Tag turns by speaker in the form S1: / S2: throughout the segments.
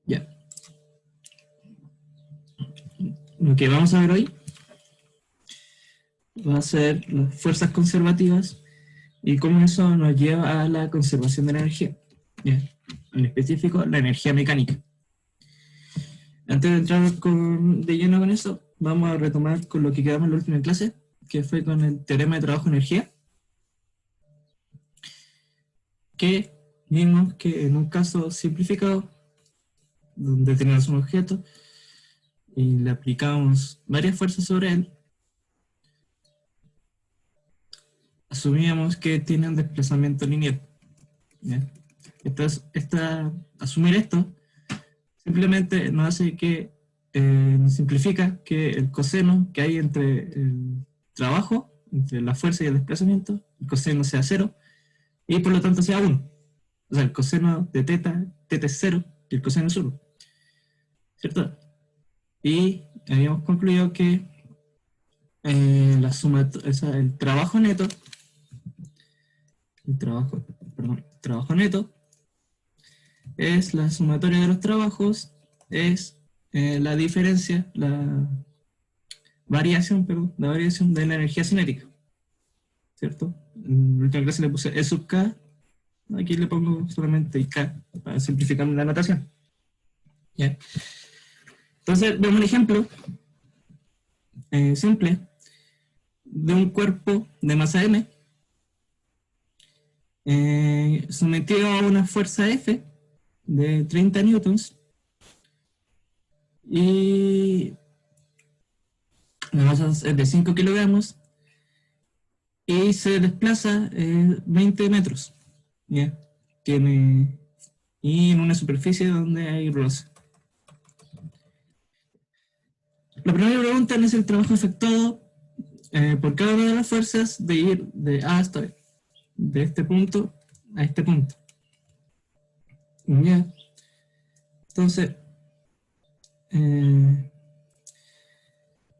S1: Ya. Lo que vamos a ver hoy va a ser las fuerzas conservativas y cómo eso nos lleva a la conservación de la energía. ¿Ya? En específico, la energía mecánica. Antes de entrar de lleno con eso, vamos a retomar con lo que quedamos en la última clase, que fue con el teorema de trabajo-energía, que vimos que en un caso simplificado, donde teníamos un objeto y le aplicamos varias fuerzas sobre él, asumíamos que tiene un desplazamiento lineal. ¿Ya? Asumir esto simplemente nos hace que nos simplifica que el coseno que hay entre el trabajo, entre la fuerza y el desplazamiento, el coseno sea 0 y por lo tanto sea 1. O sea, el coseno de teta es 0 y el coseno es 1. ¿Cierto? Y habíamos concluido que el trabajo neto, trabajo neto es la sumatoria de los trabajos, es la diferencia, la variación de la energía cinética, ¿cierto? En la última clase le puse E sub K, aquí le pongo solamente K para simplificar la notación. ¿Ya? Entonces, vemos un ejemplo simple de un cuerpo de masa M sometido a una fuerza F de 30 newtons y la masa es de 5 kilogramos y se desplaza 20 metros. ¿Ya? Y en una superficie donde hay roce. La primera pregunta es el trabajo efectuado por cada una de las fuerzas de ir de A hasta B, de este punto a este punto. ¿Ya? Entonces,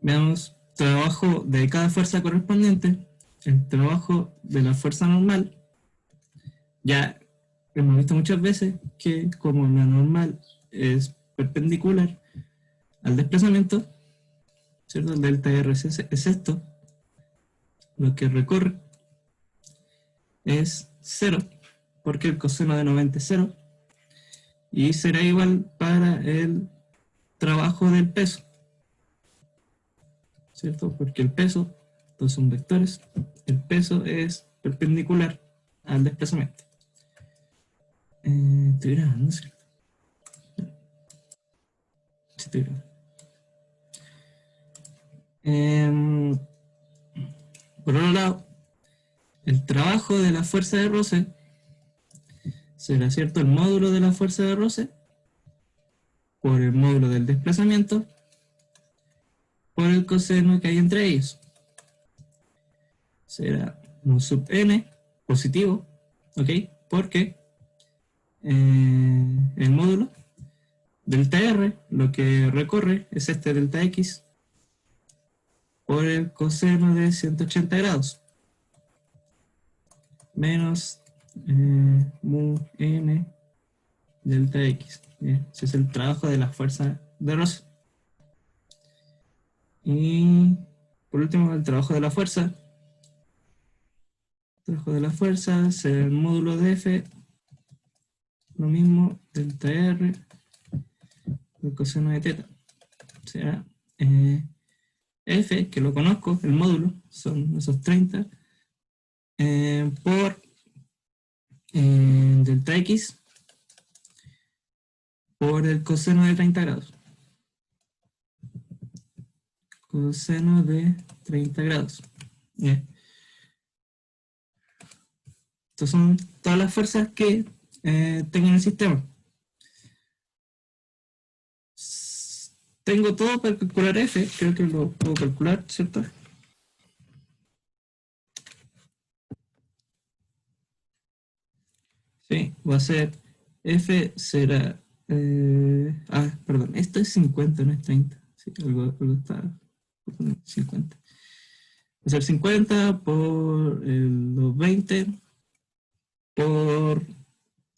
S1: veamos trabajo de cada fuerza correspondiente, el trabajo de la fuerza normal. Ya hemos visto muchas veces que como la normal es perpendicular al desplazamiento, ¿cierto? El delta R es esto, lo que recorre es 0, porque el coseno de 90 es 0, y será igual para el trabajo del peso, ¿cierto? Porque el peso, estos son vectores, el peso es perpendicular al desplazamiento. Estoy grabando, ¿cierto? Sí, estoy grabando. Por otro lado, el trabajo de la fuerza de roce será, ¿cierto?, el módulo de la fuerza de roce por el módulo del desplazamiento por el coseno que hay entre ellos. Será mu sub n positivo, ¿ok? Porque el módulo delta R, lo que recorre es este delta X por el coseno de 180 grados menos mu n delta X. Ese es el trabajo de la fuerza de roce. Y por último, el trabajo de la fuerza. El trabajo de la fuerza será el módulo de F, lo mismo, delta R, el coseno de teta. Será F, que lo conozco, el módulo, son esos 30, por delta X por el coseno de 30 grados. Coseno de 30 grados. ¿Yeah? Estas son todas las fuerzas que tengo en el sistema. Tengo todo para calcular F, creo que lo puedo calcular, ¿cierto? Sí, va a ser F será... perdón, esto es 50, no es 30. Sí, algo está... 50. Va a ser 50 por los 20 por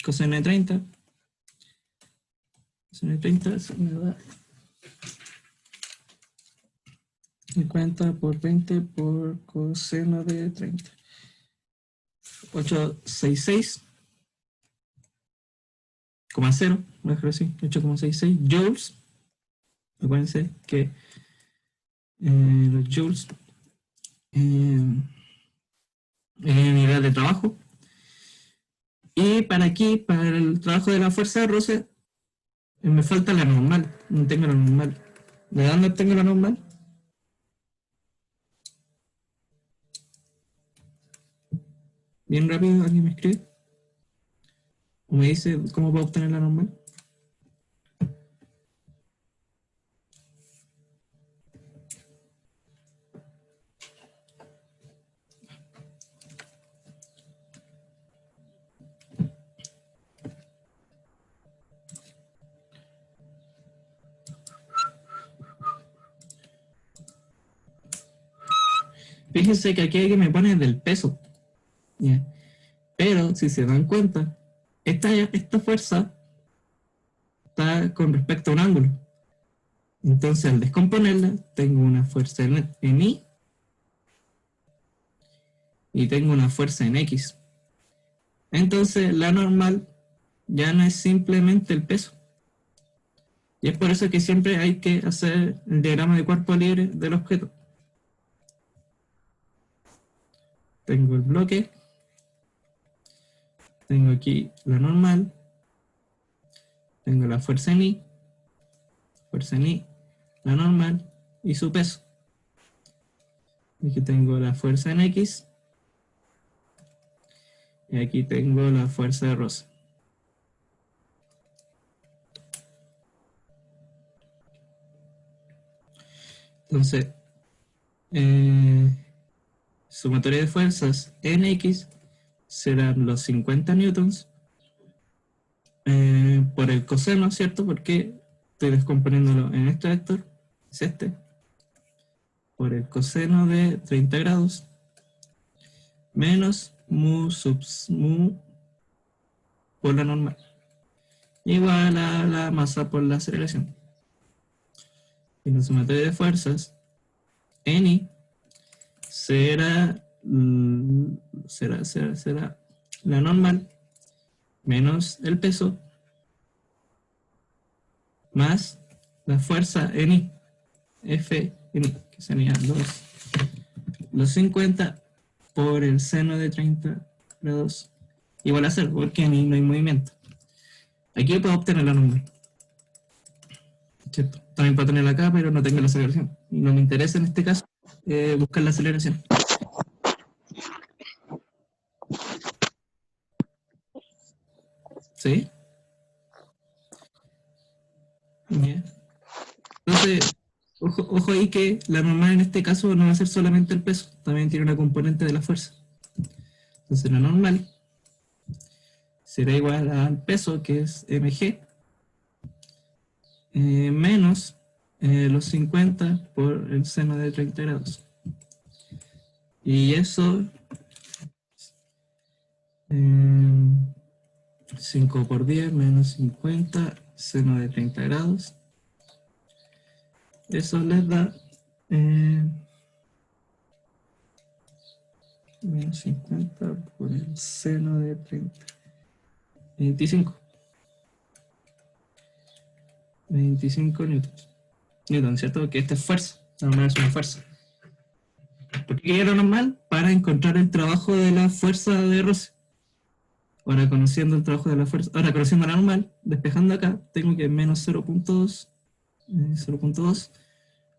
S1: coseno de 30. seno de 30, eso me da 50 por 20 por coseno de 30. 866,0, mejor así, 8,66 joules. Acuérdense que los joules unidad de trabajo. Y para aquí, para el trabajo de la fuerza de roce, me falta la normal. No tengo la normal. ¿De dónde tengo la normal? Bien rápido, alguien me escribe. O me dice cómo puedo obtener la normal. Fíjense que aquí hay que me pone del peso. ¿Ya? Pero si se dan cuenta, esta fuerza está con respecto a un ángulo. Entonces al descomponerla, tengo una fuerza en Y y tengo una fuerza en X. Entonces la normal ya no es simplemente el peso. Y es por eso que siempre hay que hacer el diagrama de cuerpo libre del objeto. Tengo el bloque, tengo aquí la normal, tengo la fuerza en Y, la normal y su peso. Aquí tengo la fuerza en X y aquí tengo la fuerza de roce. Entonces, sumatoria de fuerzas en X serán los 50 newtons por el coseno, ¿cierto? Porque estoy descomponiéndolo en este vector, es este, por el coseno de 30 grados, menos mu sub mu por la normal, igual a la masa por la aceleración. Y la sumatoria de fuerzas, N será la normal menos el peso más la fuerza N, F, N, que serían los 50 por el seno de 30 grados igual a 0, porque no hay movimiento. Aquí puedo obtener la normal, ¿cierto? También puedo tenerla acá, pero no tengo la aceleración. Y no me interesa en este caso buscar la aceleración. ¿Sí? Bien. Entonces, ojo ahí que la normal en este caso no va a ser solamente el peso, también tiene una componente de la fuerza. Entonces la normal será igual al peso, que es mg, menos los 50 por el seno de 30 grados. Y eso, 5 por 10 menos 50, seno de 30 grados. Eso les da menos 50 por el seno de 30. 25 newtons. Newton, ¿cierto? Que esta es fuerza. La normal es una fuerza. ¿Por qué quería lo normal? Para encontrar el trabajo de la fuerza de roce. Ahora conociendo el trabajo de la fuerza, ahora conociendo la normal, despejando acá, tengo que menos 0.2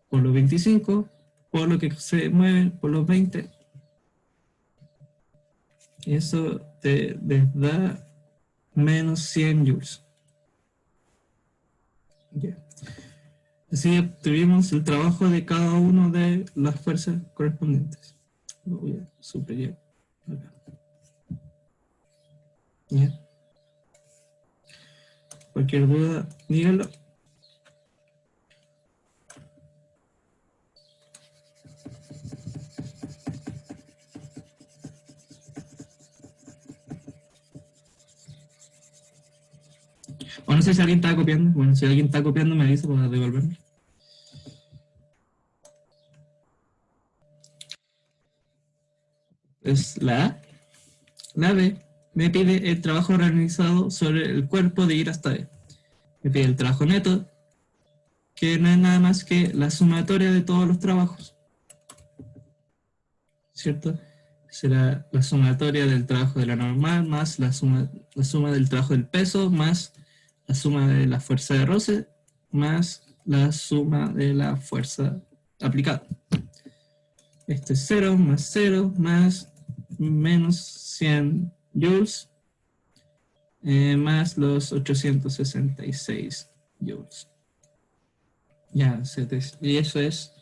S1: por los 25, por lo que se mueve por los 20. Y eso te da menos 100 joules. Yeah. Así obtuvimos el trabajo de cada una de las fuerzas correspondientes. Lo voy a subrayar acá. Yeah. Cualquier duda, díganlo. O no sé sé si alguien está copiando. Bueno, si alguien está copiando me avisa para devolverme. Es la A. La B me pide el trabajo realizado sobre el cuerpo de ir hasta B. Me pide el trabajo neto, que no es nada más que la sumatoria de todos los trabajos, ¿cierto? Será la sumatoria del trabajo de la normal más la suma del trabajo del peso más la suma de la fuerza de roce más la suma de la fuerza aplicada. Este es 0 más 0 más menos 100 joules más los 866 joules. Ya, y eso es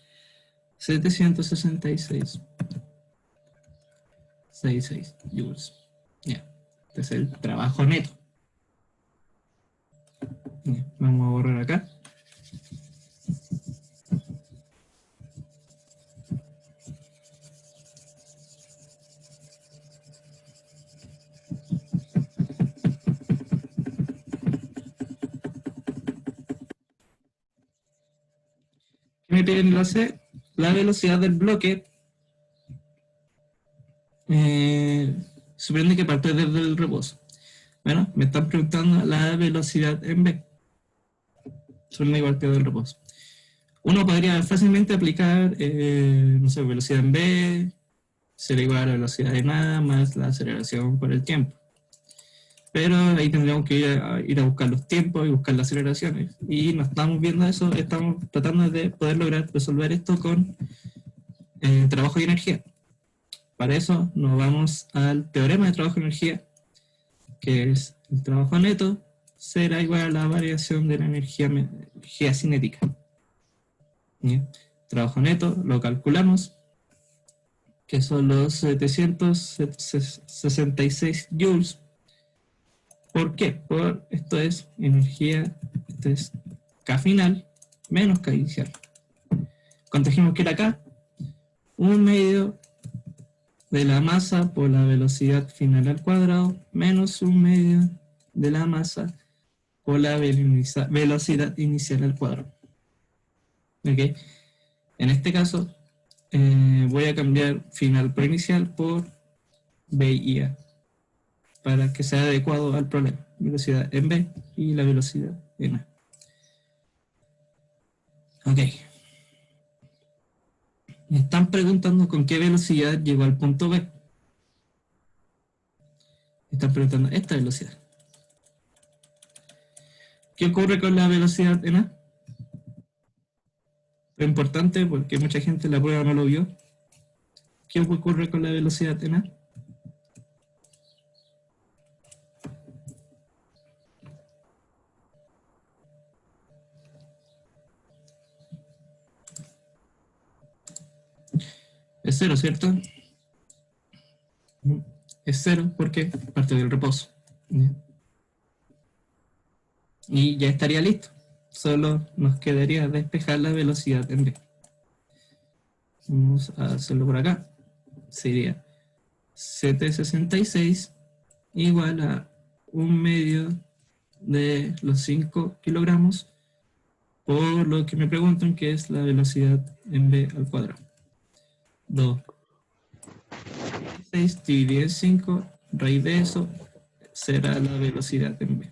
S1: 766. 66 joules. Ya, este es el trabajo neto. Ya, vamos a borrar acá. ¿Qué me pide en la C? La velocidad del bloque. Supone que parte desde el reposo. Bueno, me están preguntando la velocidad en B. Supone que parte del reposo. Uno podría fácilmente aplicar, no sé, velocidad en B será igual a la velocidad de nada más la aceleración por el tiempo. Pero ahí tendríamos que ir a buscar los tiempos y buscar las aceleraciones. Y no estamos viendo eso, estamos tratando de poder lograr resolver esto con trabajo y energía. Para eso nos vamos al teorema de trabajo y energía, que es el trabajo neto será igual a la variación de la energía cinética. ¿Sí? Trabajo neto lo calculamos, que son los 766 joules. ¿Por qué? Por esto es energía, esto es K final menos K inicial. ¿Cuánto dijimos que era K? 1/2 de la masa por la velocidad final al cuadrado menos 1/2 de la masa por la velocidad inicial al cuadrado. ¿Okay? En este caso, voy a cambiar final por inicial por B y A para que sea adecuado al problema. Velocidad en B y la velocidad en A. Ok. Me están preguntando con qué velocidad llegó al punto B. Me están preguntando esta velocidad. ¿Qué ocurre con la velocidad en A? Es importante porque mucha gente en la prueba no lo vio. ¿Qué ocurre con la velocidad en A? Es 0, ¿cierto? Es 0 porque parte del reposo. Y ya estaría listo. Solo nos quedaría despejar la velocidad en B. Vamos a hacerlo por acá. Sería 766 igual a 1/2 de los 5 kilogramos por lo que me preguntan que es la velocidad en B al cuadrado. 2. 6 dividido en 5, raíz de eso será la velocidad en B.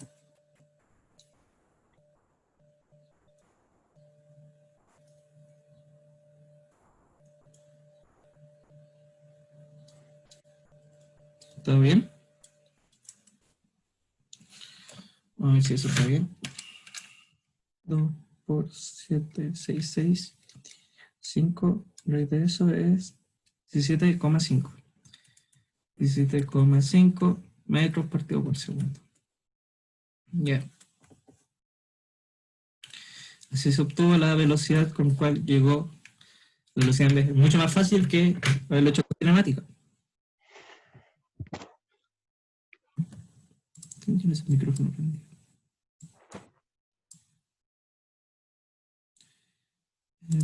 S1: ¿Todo bien? Vamos a ver si eso está bien. 2 por 7, 6, 6. 5, raíz de eso es 17,5. 17,5 metros partido por segundo. Ya. Así se obtuvo la velocidad con cual llegó la velocidad en B. Es mucho más fácil que haberlo hecho con cinemática. ¿Quién tiene ese micrófono prendido?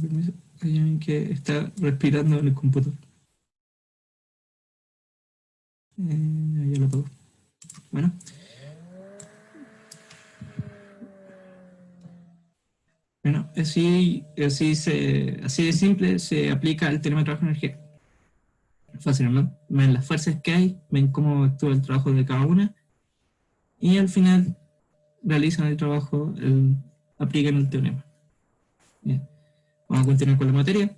S1: Permiso. Hay alguien que está respirando en el computador. Ya lo apagó. Bueno. Bueno, así de simple se aplica el teorema de trabajo de energía. Fácil, ¿no? Ven las fuerzas que hay, ven cómo actúa el trabajo de cada una, y al final realizan el trabajo, aplican el teorema. Bien. Vamos a continuar con la materia,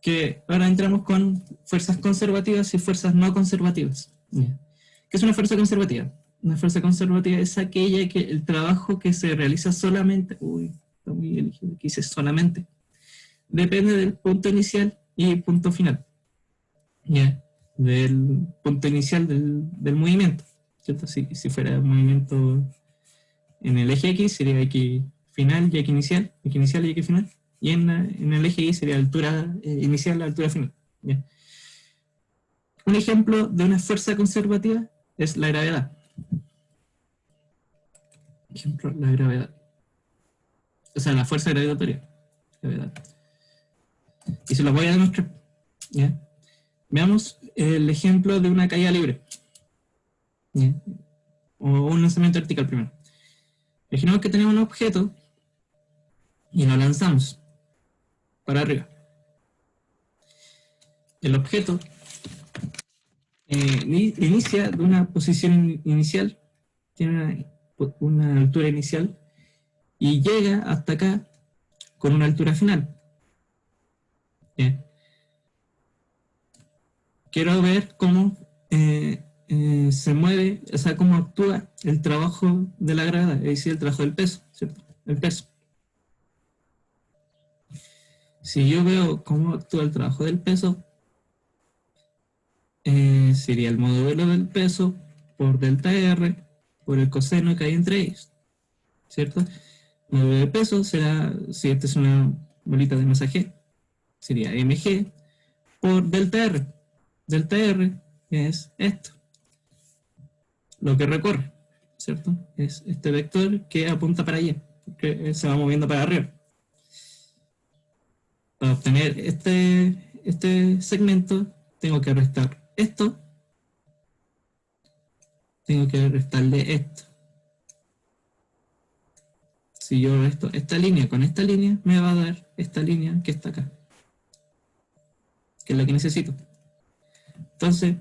S1: que ahora entramos con fuerzas conservativas y fuerzas no conservativas. Bien. ¿Qué es una fuerza conservativa? Una fuerza conservativa es aquella que el trabajo que se realiza solamente, está muy elegido, aquí dice solamente, depende del punto inicial y punto final, ¿ya? Del punto inicial del movimiento, ¿cierto? Si fuera un movimiento en el eje X sería X final y X inicial y X final, y en el eje Y sería altura inicial, la altura final, ¿ya? Un ejemplo de una fuerza conservativa es la gravedad. Ejemplo, la gravedad. O sea, la fuerza gravitatoria. Gravedad. Y se los voy a demostrar. ¿Ya? Veamos el ejemplo de una caída libre. ¿Ya? O un lanzamiento vertical primero. Imaginemos que tenemos un objeto y lo lanzamos para arriba. El objeto inicia de una posición inicial, tiene una altura inicial, y llega hasta acá con una altura final. ¿Ya? Quiero ver cómo se mueve, o sea, cómo actúa el trabajo de la gravedad, es decir, el trabajo del peso, ¿cierto? El peso. Si yo veo cómo actúa el trabajo del peso, sería el módulo del peso por delta R, por el coseno que hay entre ellos, ¿cierto? El módulo del peso será, si esta es una bolita de masa G, sería mg por delta R. Delta R es esto, lo que recorre, ¿cierto? Es este vector que apunta para allá, que se va moviendo para arriba. Para obtener este segmento, tengo que restar esto, tengo que restarle esto. Si yo resto esta línea con esta línea, me va a dar esta línea que está acá, que es la que necesito. Entonces,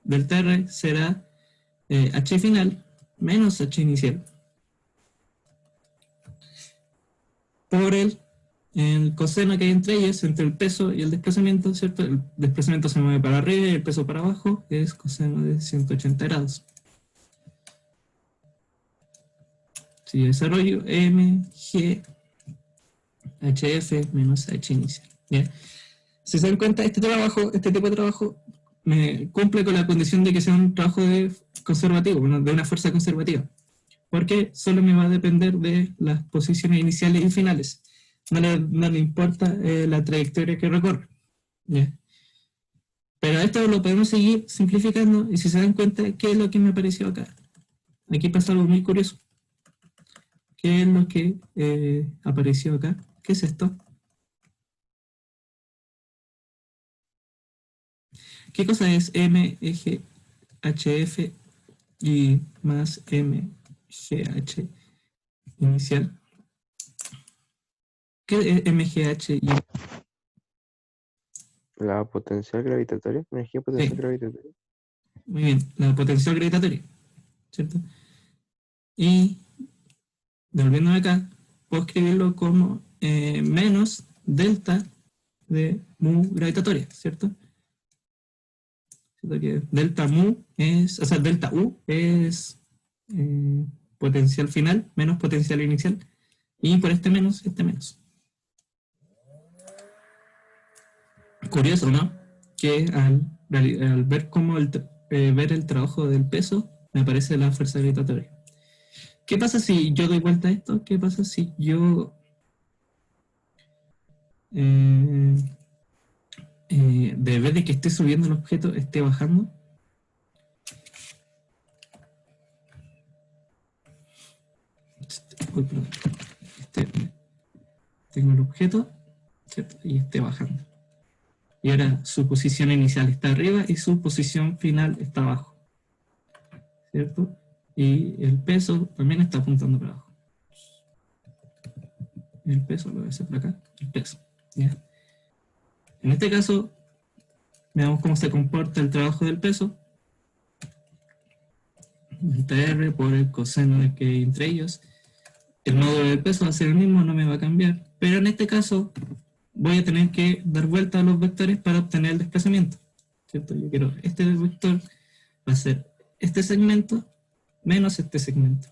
S1: delta R será H final menos H inicial por el coseno que hay entre ellos, entre el peso y el desplazamiento, ¿cierto? El desplazamiento se mueve para arriba y el peso para abajo, que es coseno de 180 grados. Si desarrollo mg hf menos h inicial. ¿Bien? Si se dan cuenta, este tipo de trabajo me cumple con la condición de que sea un trabajo conservativo, de una fuerza conservativa, porque solo me va a depender de las posiciones iniciales y finales. No le importa la trayectoria que recorre. ¿Ya? Pero esto lo podemos seguir simplificando, y si se dan cuenta, ¿qué es lo que me apareció acá? Aquí pasa algo muy curioso. ¿Qué es lo que apareció acá? ¿Qué es esto? ¿Qué cosa es MGHF y más MGH inicial? ¿Qué es MGH?
S2: La potencial gravitatoria, energía potencial
S1: Sí,
S2: gravitatoria.
S1: muy bien, la potencial gravitatoria, ¿cierto? Y devolviéndome acá, puedo escribirlo como menos delta de mu gravitatoria, ¿cierto? Que delta mu es, o sea, delta U es potencial final menos potencial inicial, y por este menos. Curioso, ¿no? Que al ver cómo ver el trabajo del peso, me aparece la fuerza gravitatoria. ¿Qué pasa si yo doy vuelta a esto? ¿Qué pasa si yo de vez de que esté subiendo el objeto, esté bajando? Perdón. Tengo el objeto, ¿cierto? Y esté bajando. Y ahora su posición inicial está arriba y su posición final está abajo, ¿cierto? Y el peso también está apuntando para abajo. el peso, lo voy a hacer por acá, el peso, ¿ya? En este caso, veamos cómo se comporta el trabajo del peso. Delta R por el coseno de que hay entre ellos. El módulo del peso va a ser el mismo, no me va a cambiar. Pero en este caso, voy a tener que dar vuelta a los vectores para obtener el desplazamiento, ¿cierto? Yo quiero, este vector va a ser este segmento menos este segmento.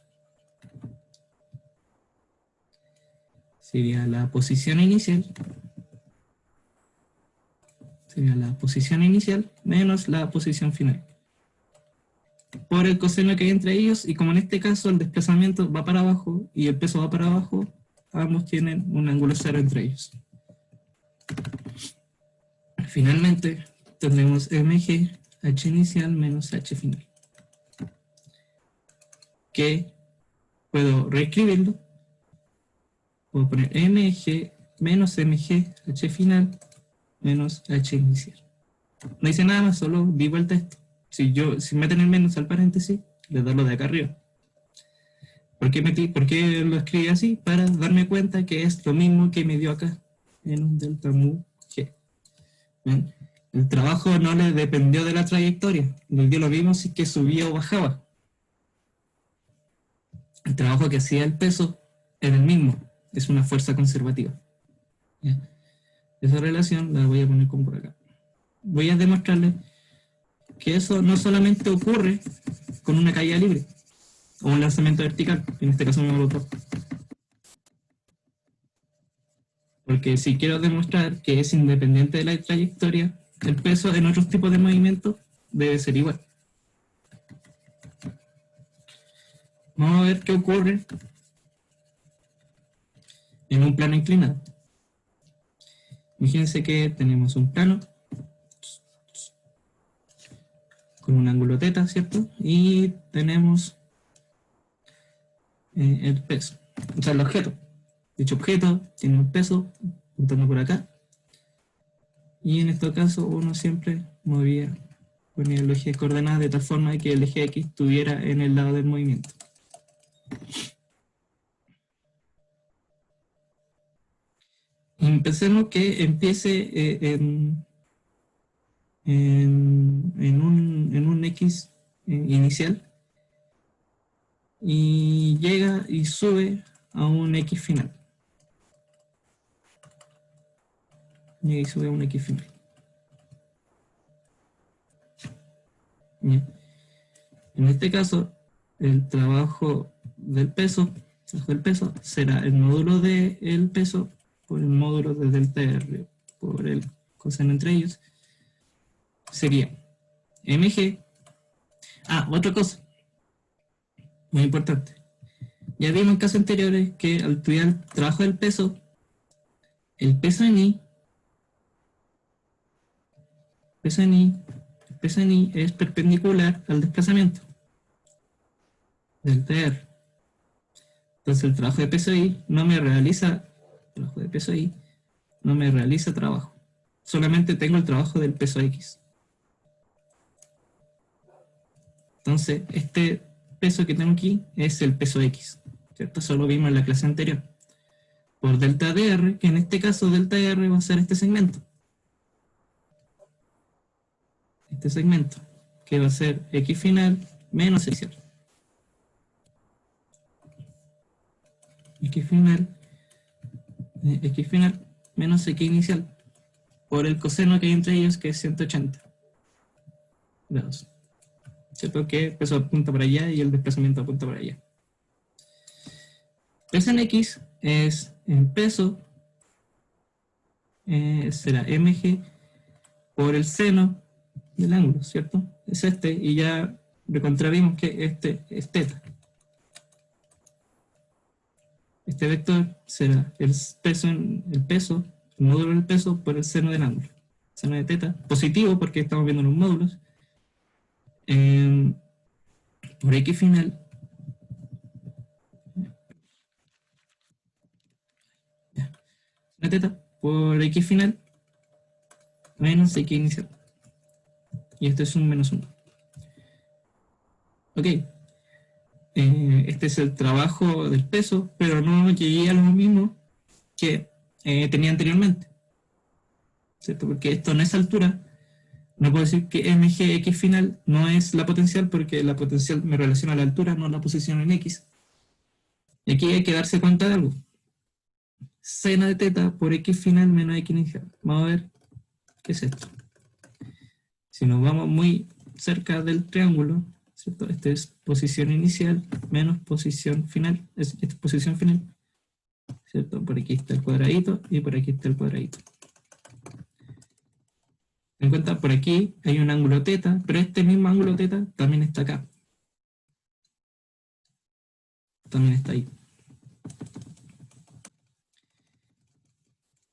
S1: Sería la posición inicial. Sería la posición inicial menos la posición final. Por el coseno que hay entre ellos, y como en este caso el desplazamiento va para abajo y el peso va para abajo, ambos tienen un ángulo cero entre ellos. Finalmente, tendremos mg, h inicial menos h final. Que puedo reescribirlo. Puedo poner mg menos mg, h final menos h inicial. No hice nada más, solo di vuelta a esto. Si meten el menos al paréntesis, le doy lo de acá arriba. ¿Por qué lo escribí así? Para darme cuenta que es lo mismo que me dio acá en un delta mu g. ¿Ven? El trabajo no le dependió de la trayectoria, le dio lo mismo si que subía o bajaba. El trabajo que hacía el peso era el mismo, es una fuerza conservativa. ¿Ya? Esa relación la voy a poner como por acá. Voy a demostrarle que eso no solamente ocurre con una caída libre o un lanzamiento vertical, en este caso me molotov. Porque si quiero demostrar que es independiente de la trayectoria, el peso en otros tipos de movimientos debe ser igual. Vamos a ver qué ocurre en un plano inclinado. Imagínense que tenemos un plano con un ángulo θ, ¿cierto? Y tenemos el peso, o sea, el objeto. Dicho objeto tiene un peso apuntando por acá. Y en este caso uno siempre ponía el eje de coordenadas de tal forma que el eje X estuviera en el lado del movimiento. Y pensemos que empiece en un X inicial y llega y sube a un X final. Y sube a un X final. Bien. En este caso, el trabajo del peso será el módulo del peso por el módulo de delta R por el coseno entre ellos. Sería mg. Otra cosa muy importante. Ya vimos en casos anteriores que al estudiar el trabajo del peso, el peso en I es perpendicular al desplazamiento delta R. Entonces el trabajo de peso I no me realiza trabajo. Solamente tengo el trabajo del peso X. Entonces este peso que tengo aquí es el peso X, ¿cierto? Eso lo vimos en la clase anterior. Por delta dr, que en este caso delta R va a ser este segmento. Que va a ser X final menos X inicial. X final menos X inicial por el coseno que hay entre ellos, que es 180 grados. ¿Cierto? Que el peso apunta para allá y el desplazamiento apunta para allá. Peso en X es en peso, será mg por el seno del ángulo, ¿cierto? Es este, y ya recontravimos que este es θ. Este vector será el módulo del peso por el seno del ángulo. Seno de θ, positivo porque estamos viendo los módulos. Por X final. Seno de θ por X final menos X inicial. Y esto es un menos 1. Ok. Este es el trabajo del peso, pero no llegué a lo mismo que tenía anteriormente, ¿cierto? Porque esto en esa altura, no puedo decir que mgx final no es la potencial, porque la potencial me relaciona a la altura, no a la posición en x. Y aquí hay que darse cuenta de algo. Seno de teta por x final menos x inicial. Vamos a ver qué es esto. Si nos vamos muy cerca del triángulo, ¿cierto? Esta es posición inicial menos posición final. Esta es posición final, ¿cierto? Por aquí está el cuadradito y por aquí está el cuadradito. En cuenta, por aquí hay un ángulo teta, pero este mismo ángulo teta también está acá. También está ahí.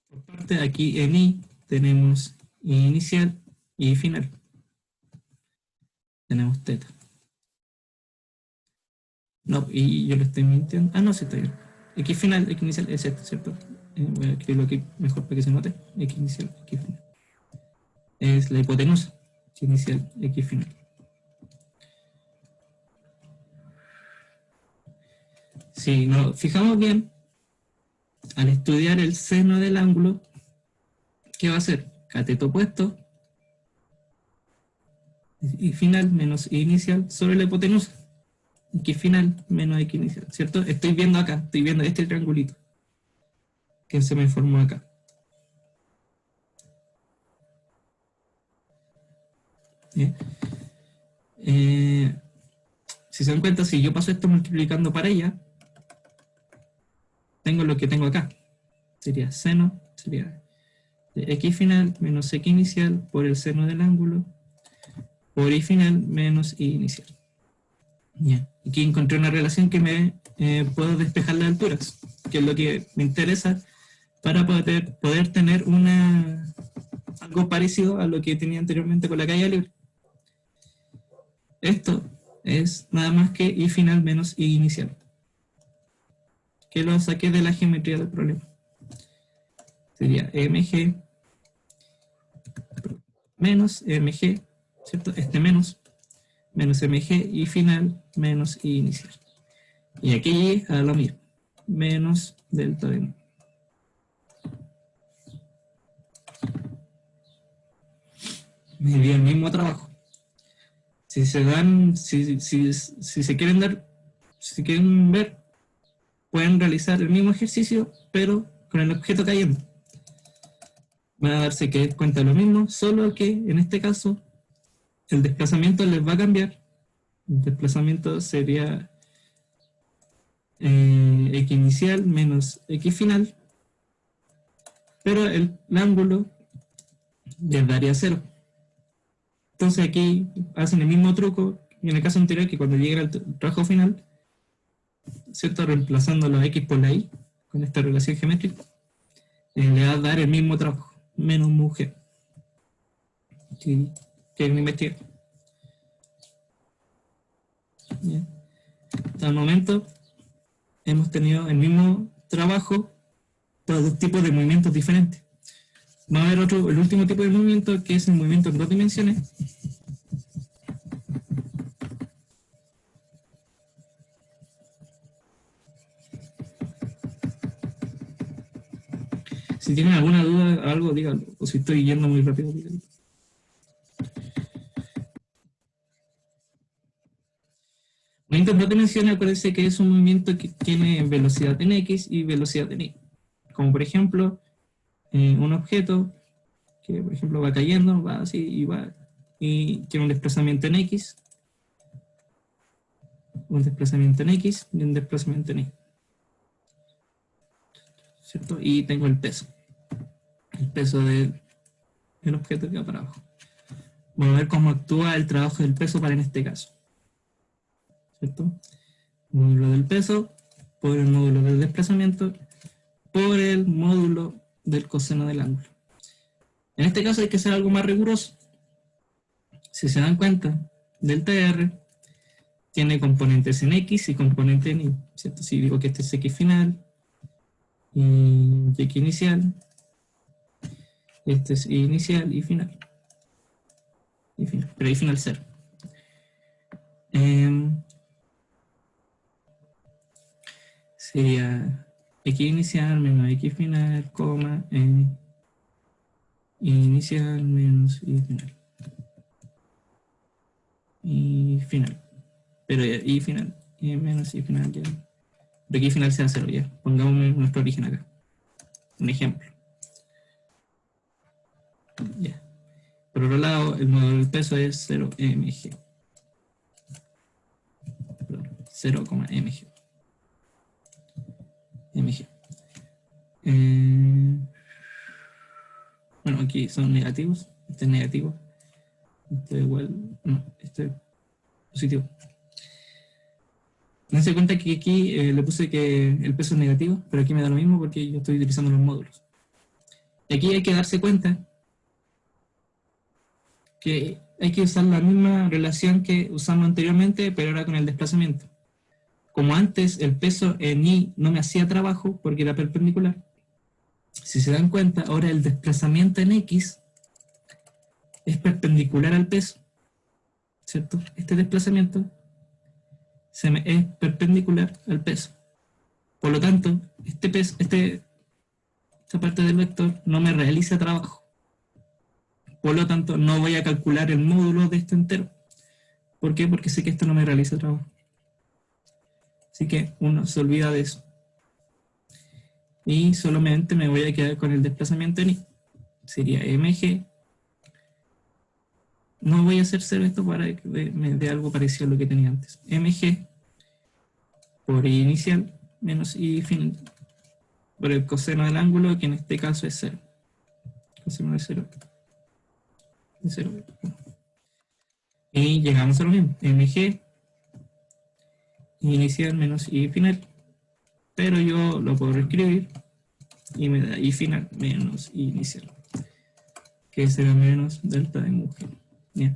S1: Por parte, aquí en I tenemos inicial y final. Tenemos teta. No, y yo lo estoy mintiendo. Ah, no, sí está bien. X final, X inicial es esto, ¿cierto? Voy a escribirlo aquí mejor para que se note. X inicial, X final. Es la hipotenusa. X inicial, X final. Si nos fijamos bien, al estudiar el seno del ángulo, ¿qué va a hacer? Cateto opuesto y final menos y inicial sobre la hipotenusa. X final menos X inicial, ¿cierto? Estoy viendo acá, estoy viendo este triangulito que se me formó acá. Si se dan cuenta, si yo paso esto multiplicando para ella, tengo lo que tengo acá. Sería seno, sería de x final menos x inicial por el seno del ángulo por y final menos y inicial. Bien. Aquí encontré una relación que me puedo despejar las alturas, que es lo que me interesa para poder tener algo parecido a lo que tenía anteriormente con la caída libre. Esto es nada más que y final menos y inicial, que lo saqué de la geometría del problema. Sería mg menos mg, ¿cierto? Este menos mg y final menos y inicial. Y aquí a lo mismo, menos delta de mu. Me dio el mismo trabajo. Si se dan, si se quieren dar, si quieren ver, pueden realizar el mismo ejercicio, pero con el objeto cayendo. Van a darse cuenta de lo mismo, solo que en este caso el desplazamiento les va a cambiar. El desplazamiento sería x inicial menos x final, pero el ángulo les daría 0. Entonces aquí hacen el mismo truco y en el caso anterior, que cuando lleguen al trabajo final, ¿cierto? Reemplazando la x por la y con esta relación geométrica, le va a dar el mismo trabajo, menos mu g. Si quieren investigar. Bien. Hasta el momento hemos tenido el mismo trabajo para dos tipos de movimientos diferentes. Vamos a ver el último tipo de movimiento, que es el movimiento en dos dimensiones. Si tienen alguna duda, algo, díganlo. O si estoy yendo muy rápido, díganlo. Movimiento en dos dimensiones, acuérdense que es un movimiento que tiene velocidad en x y velocidad en y. Como por ejemplo, un objeto que por ejemplo va cayendo, va así y tiene un desplazamiento en x, un desplazamiento en x y un desplazamiento en y. ¿Cierto? Y tengo el peso del objeto que va para abajo. Vamos a ver cómo actúa el trabajo del peso para en este caso. ¿Cierto? Módulo del peso por el módulo del desplazamiento por el módulo del coseno del ángulo. En este caso hay que ser algo más riguroso. Si se dan cuenta, delta R tiene componentes en X y componentes en Y, ¿cierto? Si digo que este es X final y X inicial, este es Y inicial y final. Pero Y final 0. Sería X inicial menos X final, coma, inicial menos Y final. Y final. Pero ya, Y final. Y menos Y final ya. Pero aquí final sea 0 ya. Pongamos nuestro origen acá. Un ejemplo. Ya. Por otro lado, el módulo del peso es 0 mg. 0,mg. mg. Bueno, aquí son negativos. Este es negativo. Este es igual. No, este es positivo. No se cuenta que aquí le puse que el peso es negativo, pero aquí me da lo mismo porque yo estoy utilizando los módulos. Y aquí hay que darse cuenta que hay que usar la misma relación que usamos anteriormente, pero ahora con el desplazamiento. Como antes el peso en Y no me hacía trabajo porque era perpendicular, si se dan cuenta, ahora el desplazamiento en X es perpendicular al peso, ¿cierto? Este desplazamiento es perpendicular al peso. Por lo tanto, esta parte del vector no me realiza trabajo. Por lo tanto, no voy a calcular el módulo de esto entero. ¿Por qué? Porque sé que esto no me realiza trabajo. Así que uno se olvida de eso. Y solamente me voy a quedar con el desplazamiento en Y. Sería mg. No voy a hacer 0 esto para que me dé algo parecido a lo que tenía antes. Mg por Y inicial menos Y final. Por el coseno del ángulo, que en este caso es 0. Coseno de 0. De 0. Y llegamos a lo mismo. Mg inicial menos Y final. Pero yo lo puedo reescribir y me da Y final menos Y inicial, que será menos delta de mu g. Bien.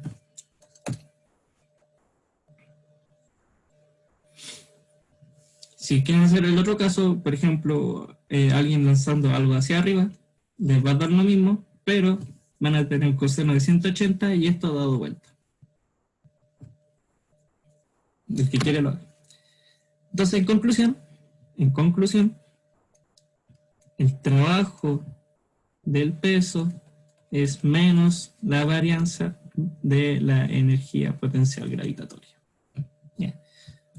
S1: Si quieren hacer el otro caso, por ejemplo, alguien lanzando algo hacia arriba, les va a dar lo mismo, pero van a tener un coseno de 180 y esto ha dado vuelta. El que quiere lo haga. Entonces, en conclusión, el trabajo del peso es menos la varianza de la energía potencial gravitatoria. Yeah.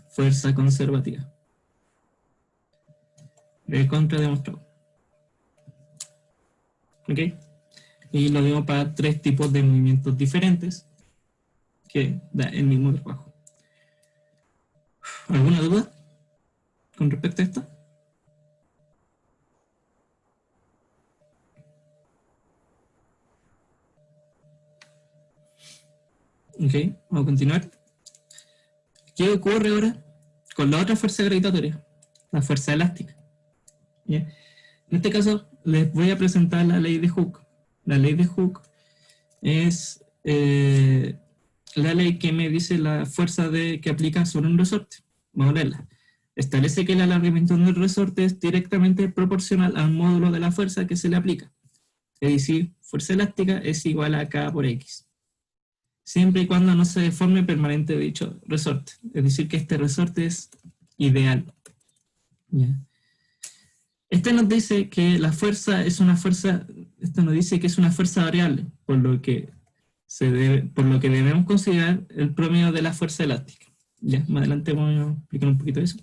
S1: Fuerza conservativa. Contrademostrado. ¿Ok? Y lo digo para 3 tipos de movimientos diferentes que da el mismo trabajo. ¿Alguna duda con respecto a esto? Ok, vamos a continuar. ¿Qué ocurre ahora con la otra fuerza gravitatoria? La fuerza elástica. ¿Ya? En este caso les voy a presentar la ley de Hooke. La ley de Hooke es la ley que me dice la fuerza que aplica sobre un resorte. Vamos a leerla. Establece que el alargamiento del resorte es directamente proporcional al módulo de la fuerza que se le aplica. Es decir, fuerza elástica es igual a K por X. Siempre y cuando no se deforme permanente dicho resorte. Es decir, que este resorte es ideal. ¿Ya? Este nos dice que la fuerza es una fuerza, esto nos dice que es una fuerza variable, por lo que debemos considerar el promedio de la fuerza elástica. Ya, más adelante vamos a explicar un poquito de eso.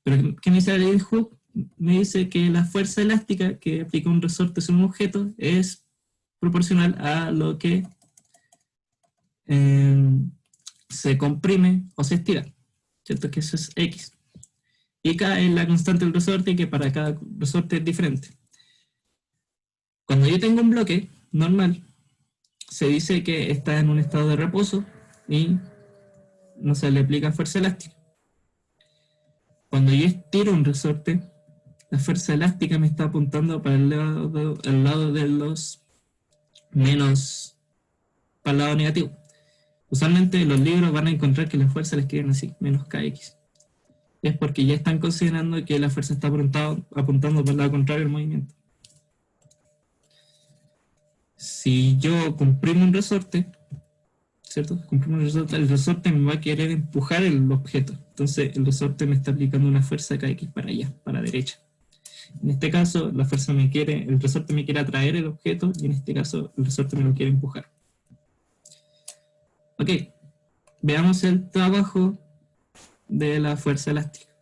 S1: Pero ¿qué me dice la ley de Hooke? Me dice que la fuerza elástica que aplica un resorte sobre un objeto es proporcional a lo que se comprime o se estira, ¿cierto? Que eso es X. Y K es la constante del resorte, que para cada resorte es diferente. Cuando yo tengo un bloque normal, se dice que está en un estado de reposo y no se le aplica fuerza elástica. Cuando yo estiro un resorte, la fuerza elástica me está apuntando para el lado de los menos, para el lado negativo. Usualmente los libros van a encontrar que las fuerzas le escriben así, menos kx. Es porque ya están considerando que la fuerza está apuntando para el lado contrario del movimiento. Si yo comprimo un resorte, ¿cierto? Comprimo un resorte, el resorte me va a querer empujar el objeto. Entonces el resorte me está aplicando una fuerza kx para allá, para la derecha. En este caso, la fuerza el resorte me quiere atraer el objeto, y en este caso, el resorte me lo quiere empujar. Ok, veamos el trabajo de la fuerza elástica,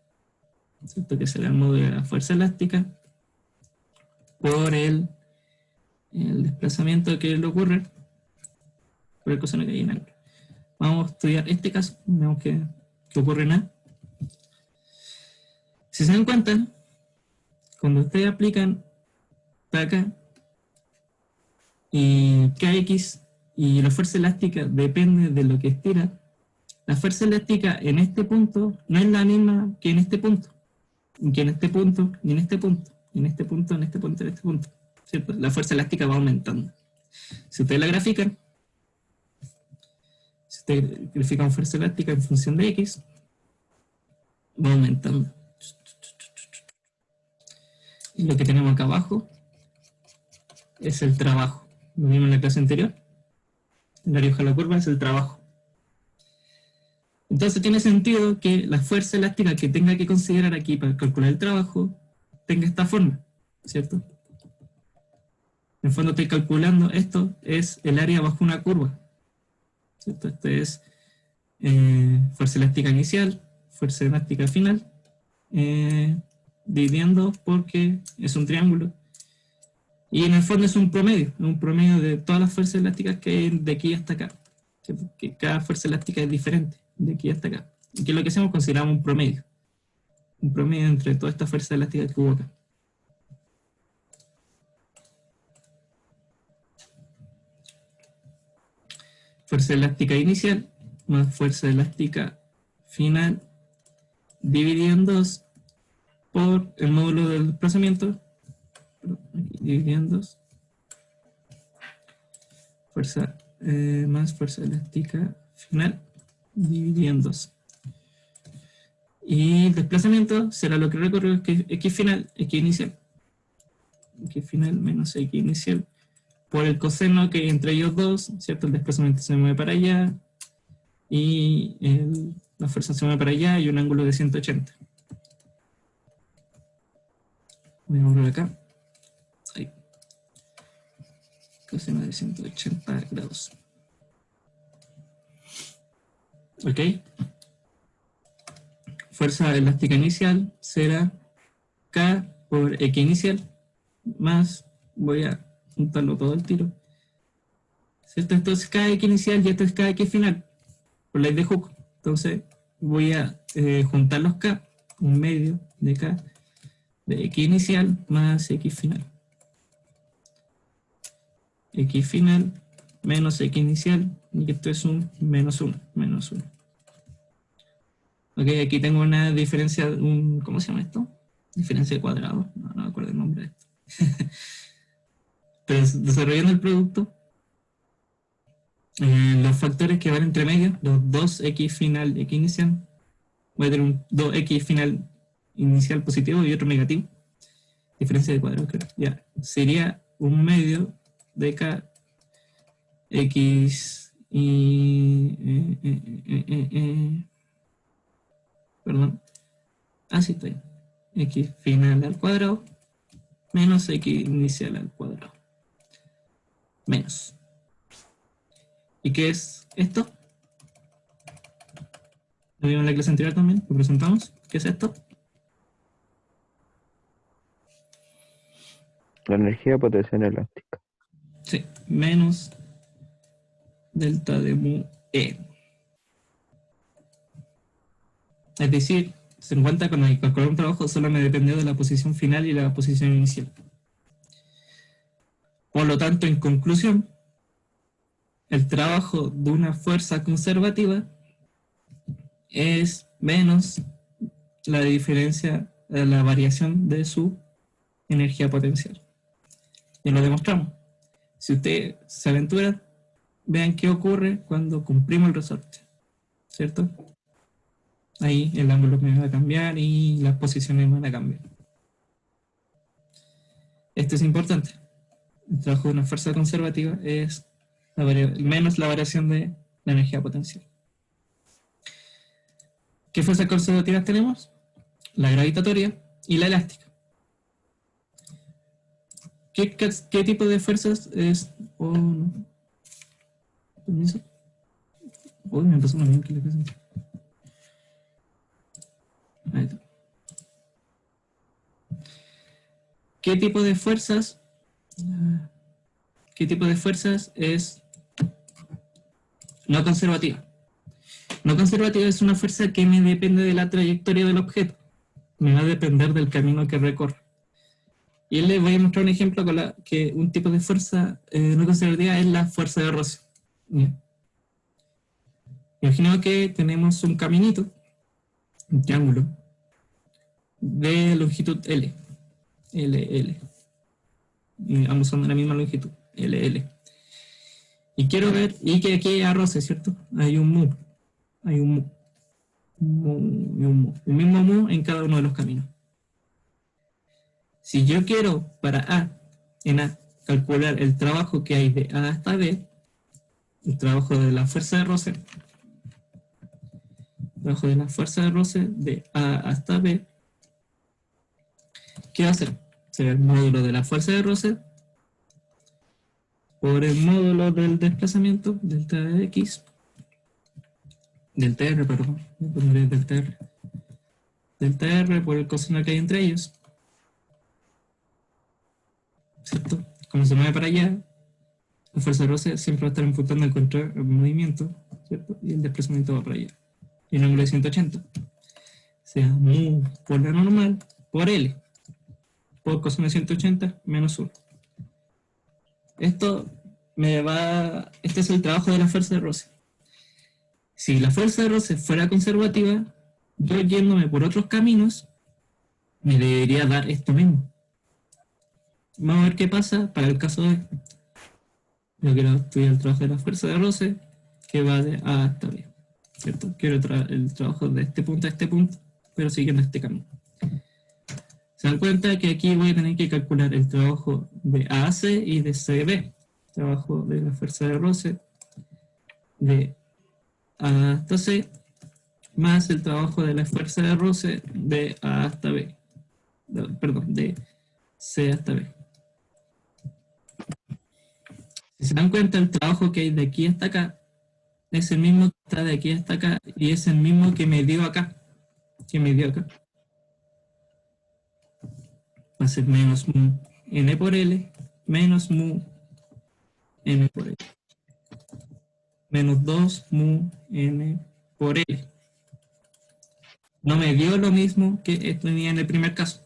S1: ¿cierto? Que será el módulo de la fuerza elástica por el desplazamiento que le ocurre por el coseno que hay en ángulo. Vamos a estudiar este caso, vemos que ocurre nada. Si se dan cuenta, cuando ustedes aplican acá y KX y la fuerza elástica depende de lo que estira, la fuerza elástica en este punto no es la misma que en este punto, que en este punto, ni en este punto, ni en este punto, en este punto, en este punto, ¿cierto? La fuerza elástica va aumentando. Si ustedes la grafican, si ustedes grafican fuerza elástica en función de X, va aumentando. Y lo que tenemos acá abajo es el trabajo. Lo mismo en la clase anterior. El área de la curva es el trabajo. Entonces tiene sentido que la fuerza elástica que tenga que considerar aquí para calcular el trabajo tenga esta forma, ¿cierto? En el fondo estoy calculando, esto es el área bajo una curva, ¿cierto? Este es fuerza elástica inicial, fuerza elástica final, dividiendo porque es un triángulo. Y en el fondo es un promedio de todas las fuerzas elásticas que hay de aquí hasta acá, ¿cierto? Que cada fuerza elástica es diferente de aquí hasta acá. Y que lo que hacemos consideramos un promedio entre todas estas fuerzas elásticas que hubo acá. Fuerza elástica inicial más fuerza elástica final dividido en 2 por el módulo del desplazamiento, dividido en 2, fuerza más fuerza elástica final dividido en 2. Y el desplazamiento será lo que recorrió, que X final, X inicial. X final menos X inicial por el coseno que hay entre ellos dos, ¿cierto? El desplazamiento se mueve para allá y la fuerza se mueve para allá y un ángulo de 180. Voy a mover acá. Ahí. Coseno de 180 grados. ¿Ok? Fuerza elástica inicial será K por X inicial más, voy a juntarlo todo el tiro, ¿cierto? Esto es KX inicial y esto es KX final, por ley de Hooke. Entonces voy a juntar los K, un medio de K, de X inicial más X final. X final menos X inicial, y esto es un menos 1, menos 1. Ok, aquí tengo una diferencia, ¿cómo se llama esto? Diferencia de cuadrado, no me acuerdo el nombre de esto. Pero desarrollando el producto, los factores que van entre medio, los 2x final y x inicial, voy a tener un 2x final inicial positivo y otro negativo. Diferencia de cuadrado, creo. Ya, sería un medio de k x y perdón, así está ahí, x final al cuadrado menos x inicial al cuadrado, menos. ¿Y qué es esto? Lo vimos en la clase anterior también, lo presentamos. ¿Qué es esto?
S2: La energía potencial elástica.
S1: Sí, menos delta de mu E. Es decir, se encuentra cuando hay que calcular un trabajo solo me dependió de la posición final y la posición inicial. Por lo tanto, en conclusión, el trabajo de una fuerza conservativa es menos la diferencia, la variación de su energía potencial. Y lo demostramos. Si usted se aventura, vean qué ocurre cuando comprimos el resorte, ¿cierto? Ahí el ángulo me va a cambiar y las posiciones van a cambiar. Esto es importante. El trabajo de una fuerza conservativa es menos la variación de la energía potencial. ¿Qué fuerzas conservativas tenemos? La gravitatoria y la elástica. ¿Qué tipo de fuerzas es? Oh, no. Permiso. Uy, me pasó una bien que le pasa. Ahí está. ¿Qué tipo de fuerzas? ¿Qué tipo de fuerzas es no conservativa? No conservativa es una fuerza que me depende de la trayectoria del objeto. Me va a depender del camino que recorre. Y les voy a mostrar un ejemplo con que un tipo de fuerza no conservativa es la fuerza de roce. Bien. Imaginemos que tenemos un caminito, un triángulo, de longitud L. L. Y ambos son de la misma longitud, L. Y quiero ver, y que aquí hay roce, ¿cierto? Hay un mu. Hay un mu. El mismo mu en cada uno de los caminos. Si yo quiero para en A, calcular el trabajo que hay de A hasta B, el trabajo de la fuerza de roce, de A hasta B, ¿qué va a hacer? Será el módulo de la fuerza de roce por el módulo del desplazamiento, delta X, delta R, perdón, delta R por el coseno que hay entre ellos, ¿cierto? Como se mueve para allá, la fuerza de roce siempre va a estar imputando en contra el movimiento, ¿cierto? Y el desplazamiento va para allá. Y un ángulo de 180. O sea, mu por la normal, por L, por coseno de 180 menos 1. Este es el trabajo de la fuerza de roce. Si la fuerza de roce fuera conservativa, yo yéndome por otros caminos, me debería dar esto mismo. Vamos a ver qué pasa para el caso de esto. Yo quiero estudiar el trabajo de la fuerza de roce, que va de A hasta B, ¿cierto? Quiero el trabajo de este punto a este punto, pero siguiendo este camino. Se dan cuenta que aquí voy a tener que calcular el trabajo de A a C y de C a B. Trabajo de la fuerza de roce de A hasta C, más el trabajo de la fuerza de roce de A hasta B. Perdón, de C hasta B. Si se dan cuenta, el trabajo que hay de aquí hasta acá es el mismo que está de aquí hasta acá y es el mismo que me dio acá. Va a ser menos mu n por L, menos mu n por L. Menos 2 mu n por L. No me dio lo mismo que tenía en el primer caso.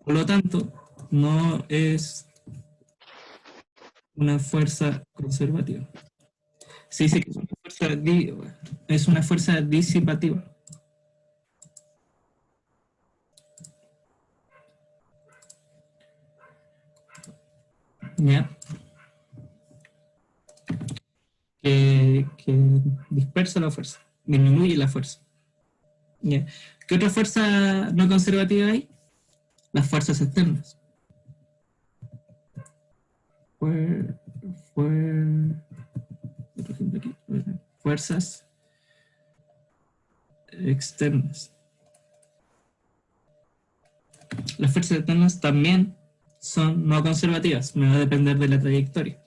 S1: Por lo tanto, no es una fuerza conservativa. Se dice que es una fuerza disipativa. ¿Ya? Que dispersa la fuerza, disminuye la fuerza. ¿Ya? ¿Qué otra fuerza no conservativa hay? Las fuerzas externas. Fuerzas externas. Las fuerzas externas también son no conservativas, me va a depender de la trayectoria.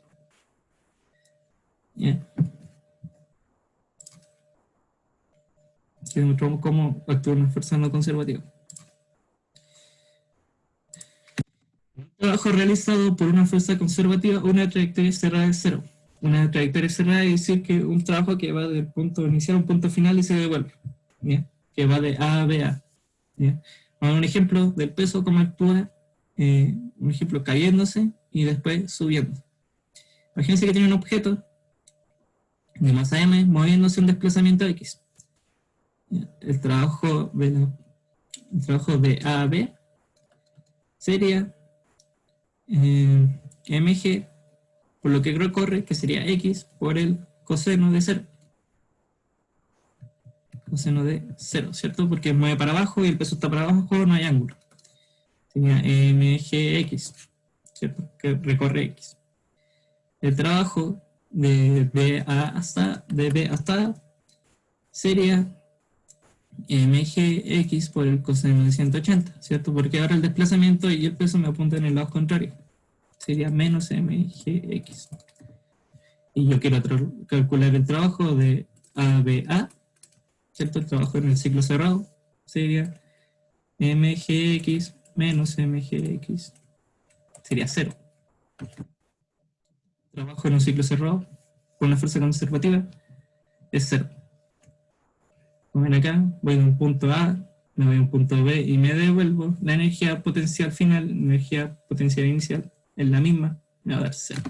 S1: ¿Ya? Demostramos cómo actúa una fuerza no conservativa. Un trabajo realizado por una fuerza conservativa, una trayectoria cerrada de cero. Una trayectoria cerrada es decir que un trabajo que va del punto inicial a un punto final y se devuelve. ¿Ya? Que va de A a B a. ¿Ya? Vamos a ver un ejemplo del peso, cómo actúa, un ejemplo cayéndose y después subiendo. Imagínense que tiene un objeto de masa m moviéndose en desplazamiento x. El trabajo de A a B sería mg por lo que recorre, que sería x por el coseno de 0. Coseno de 0, ¿cierto? Porque mueve para abajo y el peso está para abajo, no hay ángulo. Sería mgx, ¿cierto? Que recorre x. El trabajo de B hasta A sería mgx por el coseno de 180, ¿cierto? Porque ahora el desplazamiento y el peso me apuntan en el lado contrario. Sería menos mgx. Y yo quiero calcular el trabajo de ABA, ¿cierto? El trabajo en el ciclo cerrado sería mgx menos mgx. Sería 0. Trabajo en un ciclo cerrado con una fuerza conservativa es 0. Como ven acá, voy de un punto A, me voy a un punto B y me devuelvo. La energía potencial final, energía potencial inicial, es la misma, me va a dar 0.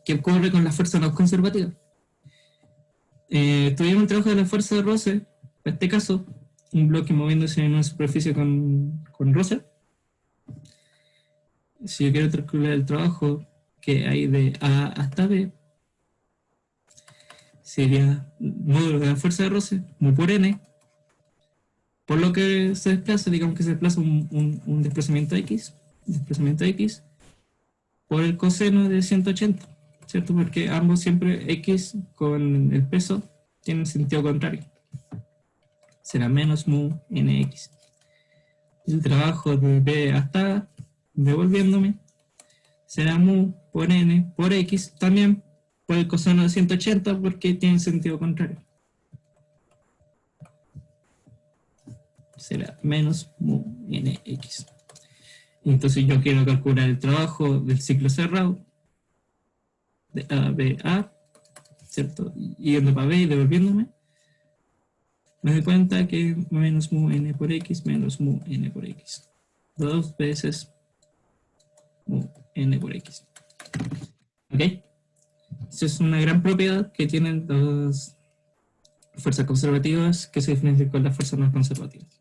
S1: ¿Qué ocurre con la fuerza no conservativa? Tuvimos el trabajo de la fuerza de roce, en este caso, un bloque moviéndose en una superficie con roce. Si yo quiero calcular el trabajo que hay de A hasta B, sería módulo de la fuerza de roce, mu por n, por lo que se desplaza, digamos que se desplaza un desplazamiento x, por el coseno de 180, ¿cierto? Porque ambos siempre x con el peso tienen sentido contrario. Será menos mu nx. El trabajo de B hasta A, devolviéndome, será mu por n por x, también por el coseno de 180 porque tiene sentido contrario. Será menos mu nx. Entonces yo quiero calcular el trabajo del ciclo cerrado de A, B, A, ¿cierto? Yendo para B y devolviéndome. Me doy cuenta que menos mu n por x menos mu n por x. 2 veces mu n por x. ¿Ok? Esa es una gran propiedad que tienen las fuerzas conservativas que se diferencian con las fuerzas no conservativas.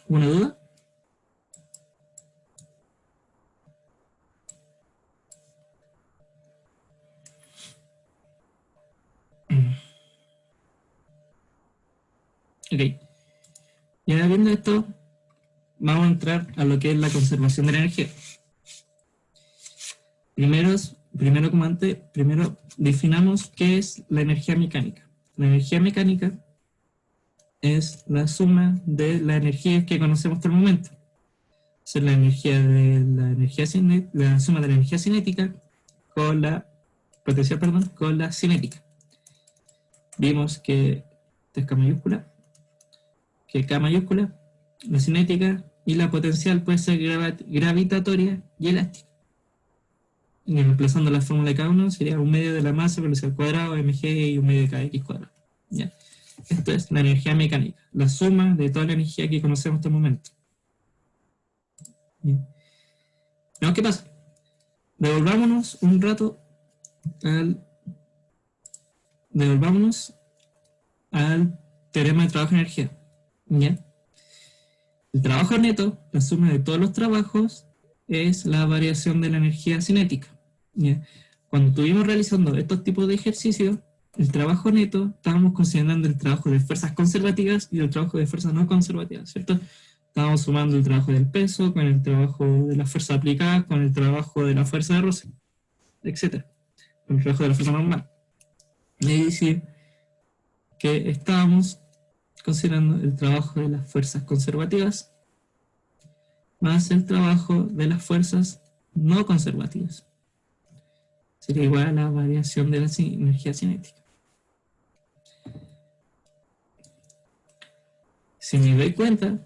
S1: ¿Una duda? Ok. Y ahora viendo esto, vamos a entrar a lo que es la conservación de la energía. Primero definamos qué es la energía mecánica. La energía mecánica es la suma de la energía que conocemos hasta el momento. Es la energía de la suma de la energía cinética con la potencial, con la cinética. Vimos que esta es K mayúscula, la cinética y la potencial puede ser gravitatoria y elástica. Y reemplazando la fórmula de cada uno sería un medio de la masa velocidad al cuadrado, mg y un medio de kx cuadrado. ¿Ya? Esto es la energía mecánica, la suma de toda la energía que conocemos hasta el momento. ¿Ya? ¿No? ¿Qué pasa? Devolvámonos un rato al teorema de trabajo de energía. ¿Ya? El trabajo neto, la suma de todos los trabajos, es la variación de la energía cinética. ¿Ya? Cuando estuvimos realizando estos tipos de ejercicios, el trabajo neto, estábamos considerando el trabajo de fuerzas conservativas y el trabajo de fuerzas no conservativas, ¿cierto? Estábamos sumando el trabajo del peso con el trabajo de la fuerza aplicada, con el trabajo de la fuerza de roce, etc. Con el trabajo de la fuerza normal. Es decir, que estábamos considerando el trabajo de las fuerzas conservativas más el trabajo de las fuerzas no conservativas. Sería igual a la variación de la energía cinética. Si me doy cuenta,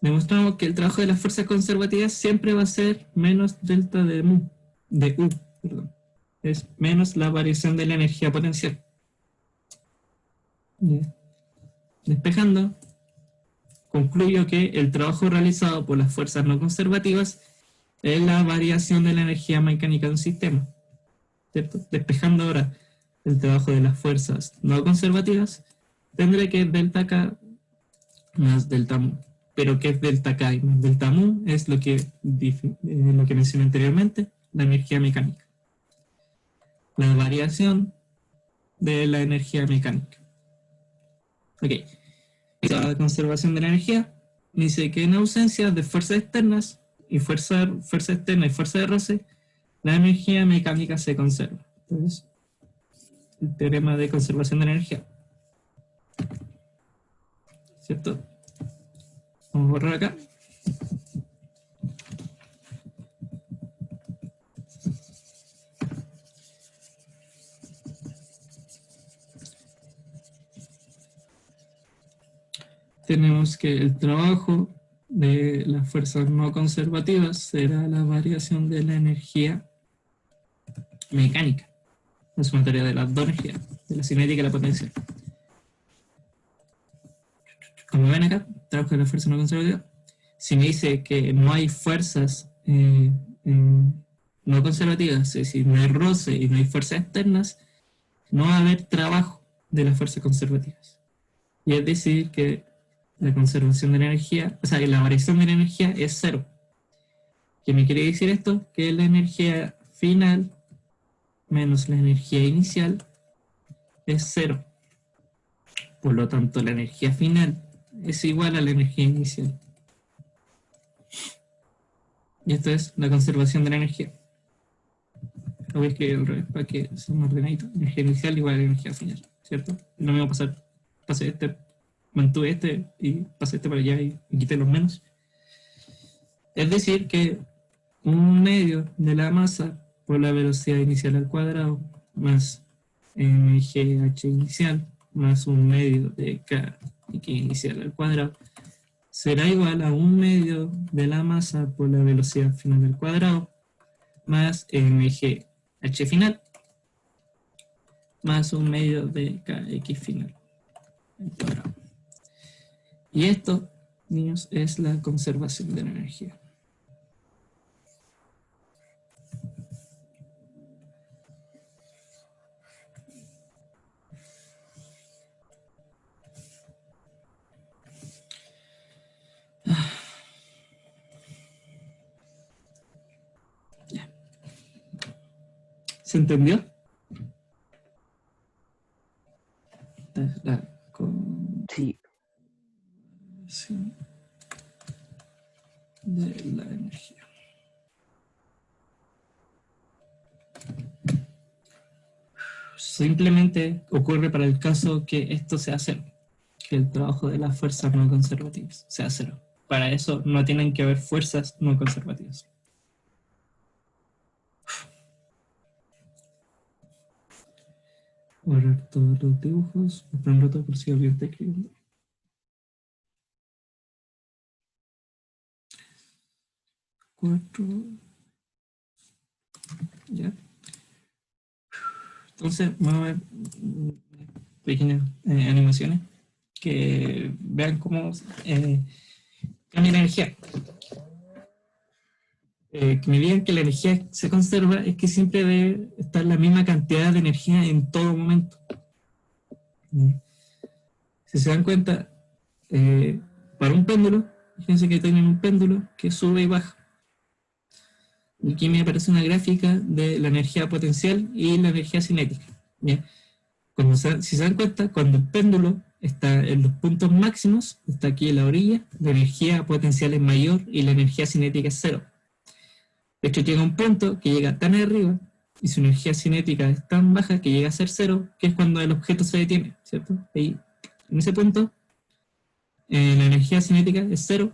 S1: demostramos que el trabajo de las fuerzas conservativas siempre va a ser menos delta de U. Es menos la variación de la energía potencial. Bien. Despejando, concluyo que el trabajo realizado por las fuerzas no conservativas es la variación de la energía mecánica de un sistema, ¿cierto? Despejando ahora el trabajo de las fuerzas no conservativas, tendré que delta K más delta mu. Pero ¿qué es delta K y más delta mu? Es lo que mencioné anteriormente, la energía mecánica. La variación de la energía mecánica. Ok. La conservación de la energía dice que en ausencia de fuerzas externas y fuerza externa y fuerza de roce, la energía mecánica se conserva. Entonces, el teorema de conservación de energía. ¿Cierto? Vamos a borrar acá. Tenemos que el trabajo de las fuerzas no conservativas será la variación de la energía mecánica, la sumatoria de las dos energías, de la cinética y la potencial. Como ven acá, trabajo de la fuerza no conservativa. Si me dice que no hay fuerzas no conservativas, es decir, no hay roce y no hay fuerzas externas, no va a haber trabajo de las fuerzas conservativas. Y es decir que la conservación de la energía, o sea, que la variación de la energía es cero. ¿Qué me quiere decir esto? Que la energía final menos la energía inicial es cero. Por lo tanto, la energía final es igual a la energía inicial. Y esto es la conservación de la energía. Lo voy a escribir al revés para que sea más ordenadito. Energía inicial igual a la energía final, ¿cierto? No me voy a pasar, pasé este, mantuve este y pasé este para allá y quité los menos. Es decir que un medio de la masa por la velocidad inicial al cuadrado más mgh inicial más un medio de k inicial al cuadrado será igual a un medio de la masa por la velocidad final al cuadrado más mgh final más un medio de kx final al cuadrado. Y esto, niños, es la conservación de la energía. ¿Se entendió?
S2: Sí.
S1: De la energía. Simplemente ocurre para el caso que esto sea cero, que el trabajo de las fuerzas no conservativas sea cero. Para eso no tienen que haber fuerzas no conservativas. Borrar todos los dibujos, un rato por si alguien está escribiendo. Cuatro. Ya. Entonces, vamos a ver pequeñas animaciones que vean cómo cambia la energía. Que me digan que la energía se conserva es que siempre debe estar la misma cantidad de energía en todo momento. Si se dan cuenta, para un péndulo, fíjense que tienen un péndulo que sube y baja. Y aquí me aparece una gráfica de la energía potencial y la energía cinética. ¿Ya? Si se dan cuenta, cuando el péndulo está en los puntos máximos, está aquí en la orilla, la energía potencial es mayor y la energía cinética es cero. De hecho, llega un punto que llega tan arriba y su energía cinética es tan baja que llega a ser cero, que es cuando el objeto se detiene, ¿cierto? Ahí, en ese punto, la energía cinética es cero,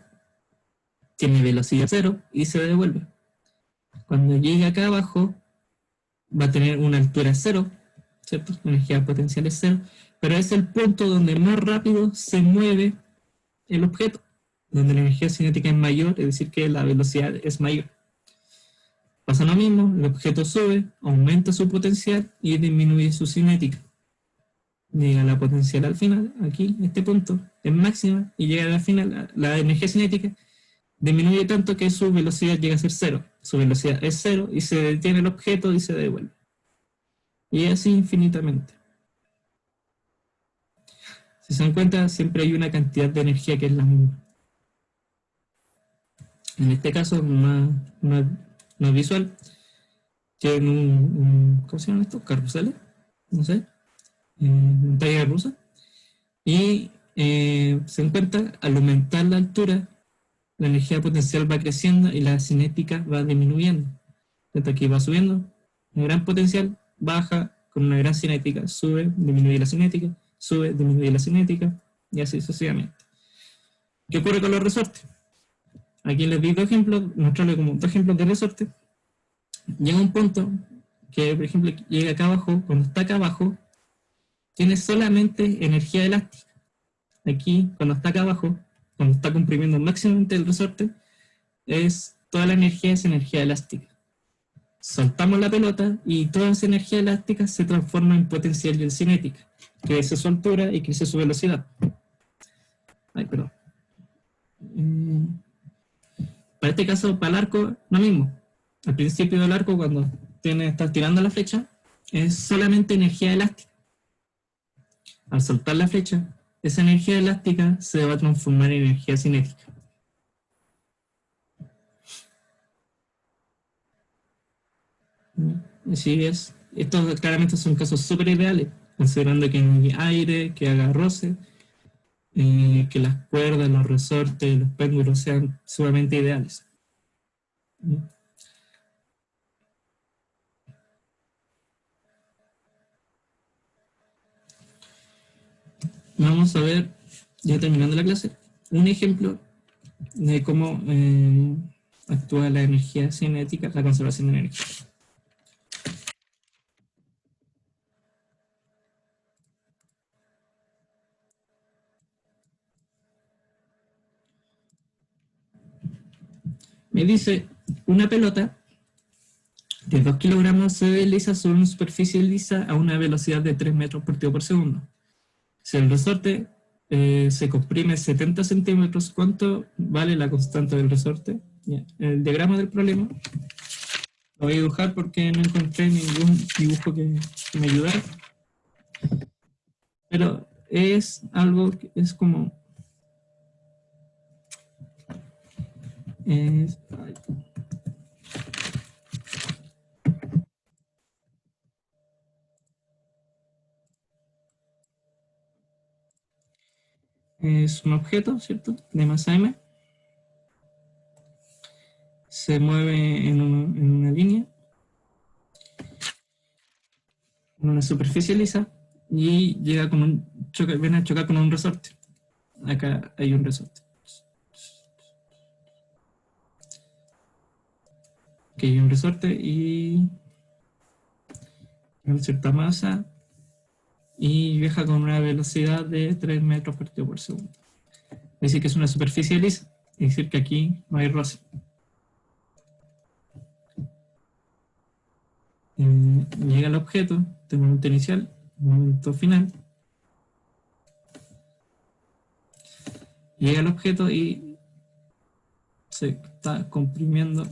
S1: tiene velocidad cero y se devuelve. Cuando llegue acá abajo, va a tener una altura cero, ¿cierto? La energía potencial es cero, pero es el punto donde más rápido se mueve el objeto, donde la energía cinética es mayor, es decir, que la velocidad es mayor. Pasa lo mismo, el objeto sube, aumenta su potencial y disminuye su cinética. Llega la potencial al final, aquí, este punto, es máxima, y llega al final, la energía cinética disminuye tanto que su velocidad llega a ser cero. Su velocidad es cero y se detiene el objeto y se devuelve. Y así infinitamente. Si se dan cuenta, siempre hay una cantidad de energía que es la misma. En este caso, más visual, tienen ¿cómo se llaman estos? ¿Carruseles? No sé. Montaña rusa. Y se encuentra, al aumentar la altura, la energía potencial va creciendo y la cinética va disminuyendo. Esto aquí va subiendo, un gran potencial, baja con una gran cinética, sube, disminuye la cinética, sube, disminuye la cinética, y así sucesivamente. ¿Qué ocurre con los resortes? Aquí les di dos ejemplos, mostrarles como dos ejemplos de resorte. Llega un punto que, por ejemplo, llega acá abajo, cuando está acá abajo, tiene solamente energía elástica. Aquí, cuando está acá abajo, cuando está comprimiendo máximamente el resorte, toda la energía es energía elástica. Soltamos la pelota y toda esa energía elástica se transforma en potencial y en cinética. Crece su altura y crece su velocidad. Ay, perdón. Para este caso, para el arco, lo mismo. Al principio del arco, cuando estás tirando la flecha, es solamente energía elástica. Al soltar la flecha, esa energía elástica se va a transformar en energía cinética. Así es. Estos claramente son casos súper ideales, considerando que no hay aire, que haga roce, que las cuerdas, los resortes, los péndulos sean sumamente ideales. Vamos a ver, ya terminando la clase, un ejemplo de cómo actúa la energía cinética, la conservación de energía. Me dice, una pelota de 2 kilogramos se desliza sobre una superficie lisa a una velocidad de 3 metros partido por segundo. Si el resorte se comprime 70 centímetros, ¿cuánto vale la constante del resorte? Ya. El diagrama del problema lo voy a dibujar porque no encontré ningún dibujo que me ayudara. Pero es algo que es como... es un objeto, ¿cierto? De masa m. Se mueve en una línea, en una superficie lisa, y llega con viene a chocar con un resorte. Acá hay un resorte. Aquí hay un resorte y una cierta masa y viaja con una velocidad de 3 metros partido por segundo. Es decir, que es una superficie lisa, es decir, que aquí no hay roce. Llega el objeto del momento inicial, momento final. Llega el objeto y se está comprimiendo.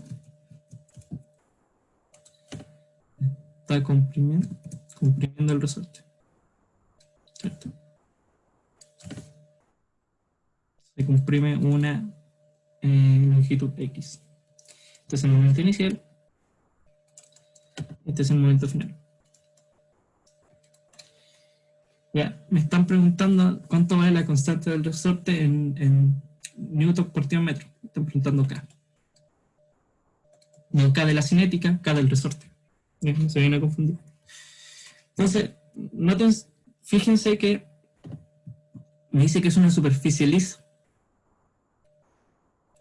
S1: Está comprimiendo el resorte. ¿Cierto? Se comprime una longitud X. Este es el momento inicial. Este es el momento final. Ya, me están preguntando cuánto vale la constante del resorte en newton por metro. Me están preguntando K. No K de la cinética, K del resorte. Se viene a confundir. Entonces, fíjense que me dice que es una superficie lisa.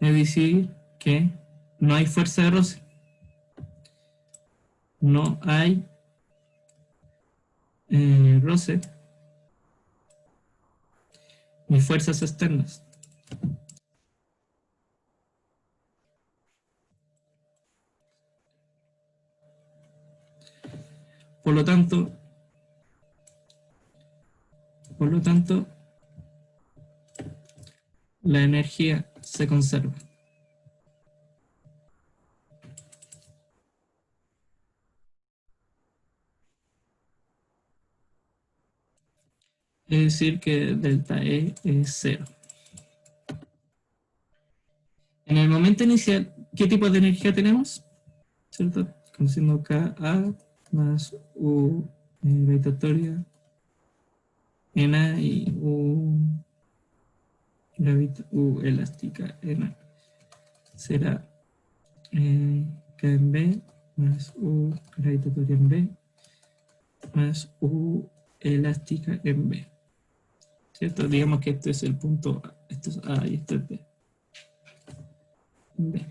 S1: Es decir, que no hay fuerza de roce. No hay roce ni fuerzas externas. Por lo tanto, la energía se conserva. Es decir, que delta E es 0. En el momento inicial, ¿qué tipo de energía tenemos? ¿Cierto? Conociendo Ka más U gravitatoria, Na y U elástica, Na. Será K en B más U gravitatoria en B más U elástica en B. ¿Cierto? Digamos que este es el punto A, esto es A y esto es B. B.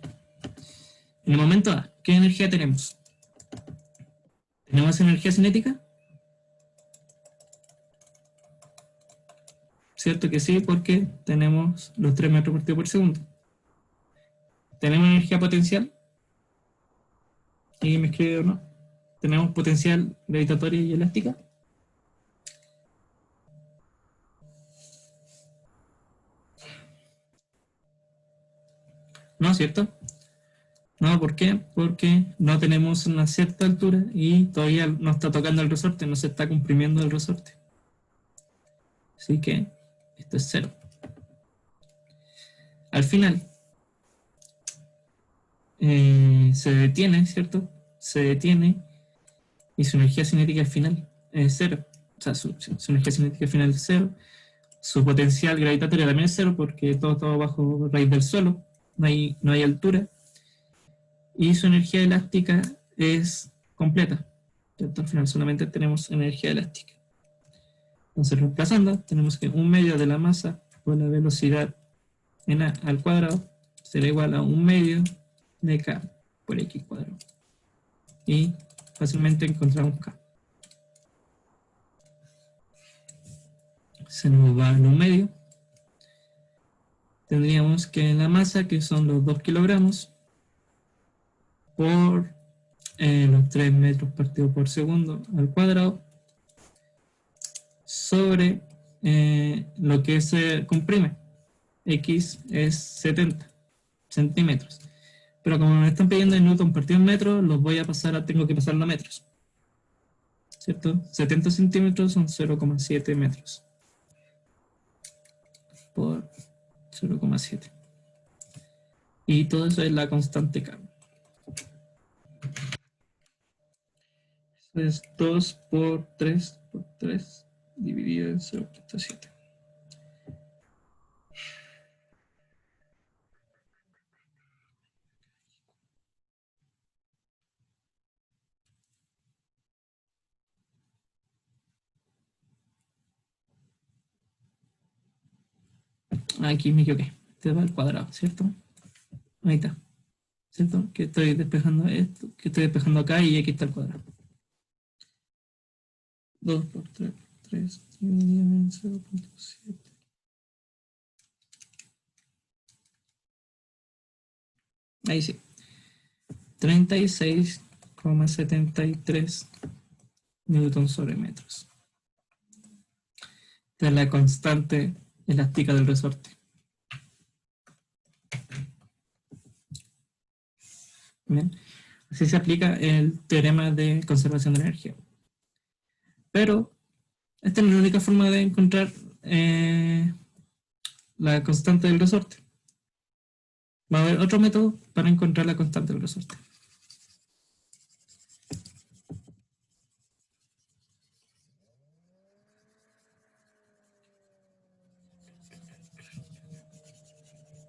S1: En el momento A, ¿qué energía tenemos? ¿Tenemos energía cinética? Cierto que sí, porque tenemos los 3 metros partido por segundo. ¿Tenemos energía potencial? ¿Alguien me escribe o no? ¿Tenemos potencial gravitatoria y elástica? No, ¿cierto? No, ¿por qué? Porque no tenemos una cierta altura y todavía no está tocando el resorte, no se está comprimiendo el resorte. Así que esto es 0. Al final, se detiene, ¿cierto? Se detiene y su energía cinética al final es 0. O sea, su energía cinética al final es 0. Su potencial gravitatorio también es 0 porque todo está bajo raíz del suelo, no hay altura. Y su energía elástica es completa, ¿cierto? Al final solamente tenemos energía elástica. Entonces, reemplazando, tenemos que 1/2 de la masa por la velocidad en A al cuadrado será igual a 1/2 de K por X cuadrado. Y fácilmente encontramos K. Se nos va al 1/2. Tendríamos que la masa, que son los 2 kilogramos, por los 3 metros partido por segundo al cuadrado, sobre lo que se comprime. X es 70 centímetros. Pero como me están pidiendo en newton partido en metros, los voy a pasar tengo que pasarlo a metros. ¿Cierto? 70 centímetros son 0,7 metros. Por 0,7. Y todo eso es la constante K. Eso es 2 por 3 dividido en 0,7. Aquí me equivoqué. Este va al cuadrado, ¿cierto? Ahí está. ¿Cierto? Que estoy despejando esto, que estoy despejando acá y aquí está el cuadrado. 2 por 3 dividido en 0,7. Ahí sí. 36,73 newton sobre metros. Esta es la constante elástica del resorte. Bien. Así se aplica el teorema de conservación de energía. Pero esta no es la única forma de encontrar la constante del resorte. Va a haber otro método para encontrar la constante del resorte.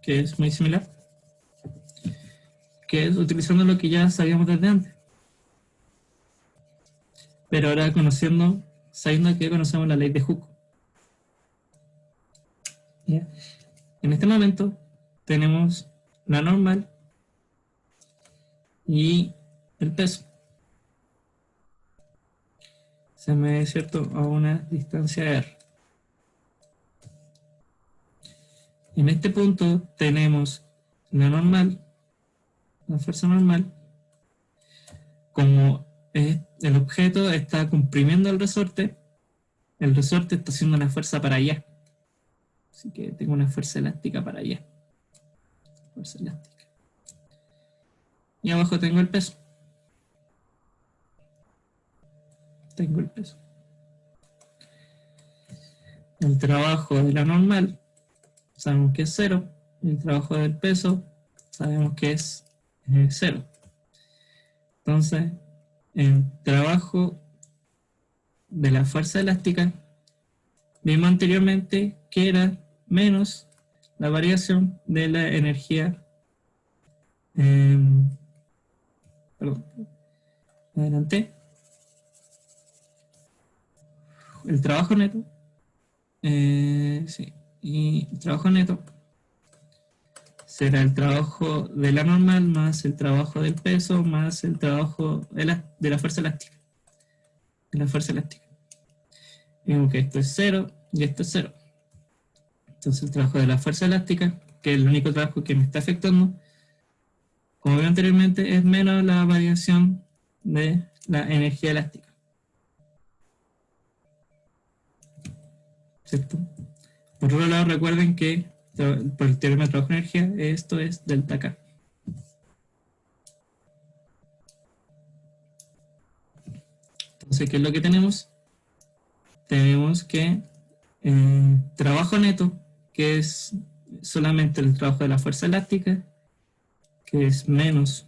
S1: Que es muy similar. Que es utilizando lo que ya sabíamos desde antes. Pero ahora sabiendo que conocemos la ley de Hooke. ¿Ya? En este momento tenemos la normal y el peso. Se mide, ¿cierto?, a una distancia R. En este punto tenemos la normal, la fuerza normal, como el objeto está comprimiendo el resorte está haciendo una fuerza para allá. Así que tengo una fuerza elástica para allá. Fuerza elástica. Y abajo tengo el peso. El trabajo de la normal sabemos que es 0. El trabajo del peso sabemos que es 0. Entonces, el trabajo de la fuerza elástica vimos anteriormente que era menos la variación de la energía, Adelante. El trabajo neto. Sí. Y el trabajo neto será el trabajo de la normal más el trabajo del peso más el trabajo de la fuerza elástica. De la fuerza elástica. Vemos que esto es 0 y esto es 0. Entonces el trabajo de la fuerza elástica, que es el único trabajo que me está afectando, como vi anteriormente, es menos la variación de la energía elástica. ¿Cierto? Por otro lado, recuerden que por el teorema de trabajo-energía, esto es delta K. Entonces, ¿qué es lo que tenemos? Tenemos que trabajo neto, que es solamente el trabajo de la fuerza elástica, que es menos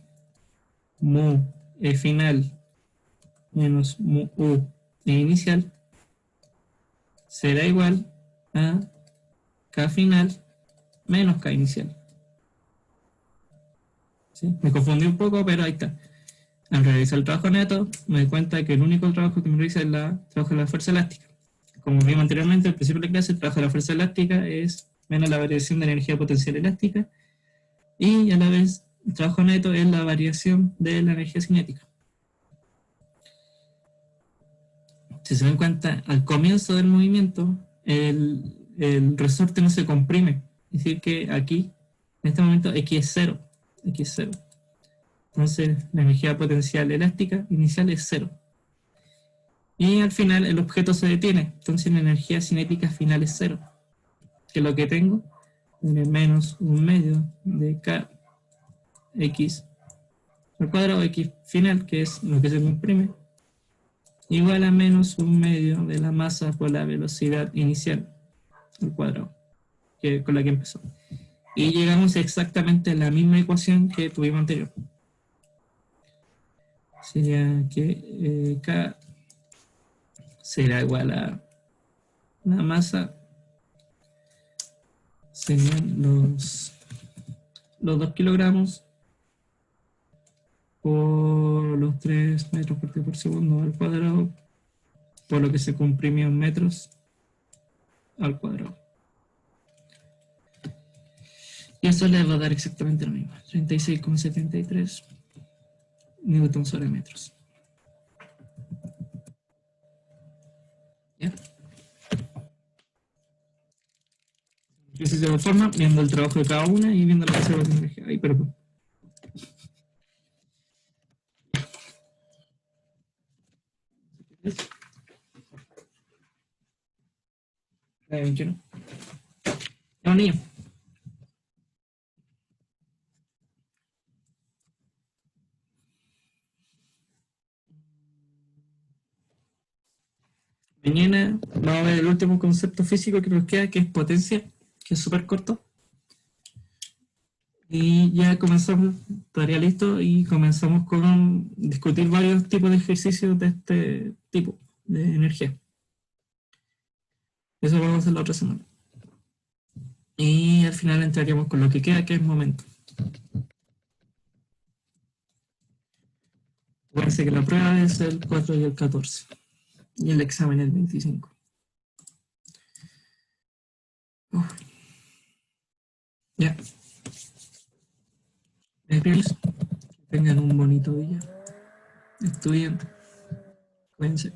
S1: mu E final menos mu U E inicial, será igual a K final menos K inicial. ¿Sí? Me confundí un poco, pero ahí está. Al realizar el trabajo neto, me doy cuenta que el único trabajo que me realiza es el trabajo de la fuerza elástica. Como vimos anteriormente, al principio de la clase, el trabajo de la fuerza elástica es menos la variación de la energía potencial elástica, y a la vez el trabajo neto es la variación de la energía cinética. Si se dan cuenta, al comienzo del movimiento, el resorte no se comprime. Es decir, que aquí, en este momento, X es 0. X es 0. Entonces, la energía potencial elástica inicial es 0. Y al final, el objeto se detiene. Entonces, la energía cinética final es 0. Que es lo que tengo, menos un medio de K X al cuadrado, X final, que es lo que se comprime, igual a menos un medio de la masa por la velocidad inicial al cuadrado, con la que empezó. Y llegamos exactamente a la misma ecuación que tuvimos anterior. Sería que K será igual a la masa, serían los 2 kilogramos por los 3 metros por segundo al cuadrado, por lo que se comprimió en metros al cuadrado. Y eso le va a dar exactamente lo mismo, 36,73 newton sobre metros. ¿Ya? Y así se forma, viendo el trabajo de cada una y viendo la conservación de energía. Ay, perdón. La de 21. Es un niño. Mañana vamos a ver el último concepto físico que nos queda, que es potencia, que es súper corto. Y ya comenzamos, estaría listo, y comenzamos con discutir varios tipos de ejercicios de este tipo, de energía. Eso lo vamos a hacer la otra semana. Y al final entraríamos con lo que queda, que es momento. Acuérdense que la prueba es el 4 y el 14. Y el examen el 25. Ya. Que tengan un bonito día. Estudiante. Cuídense.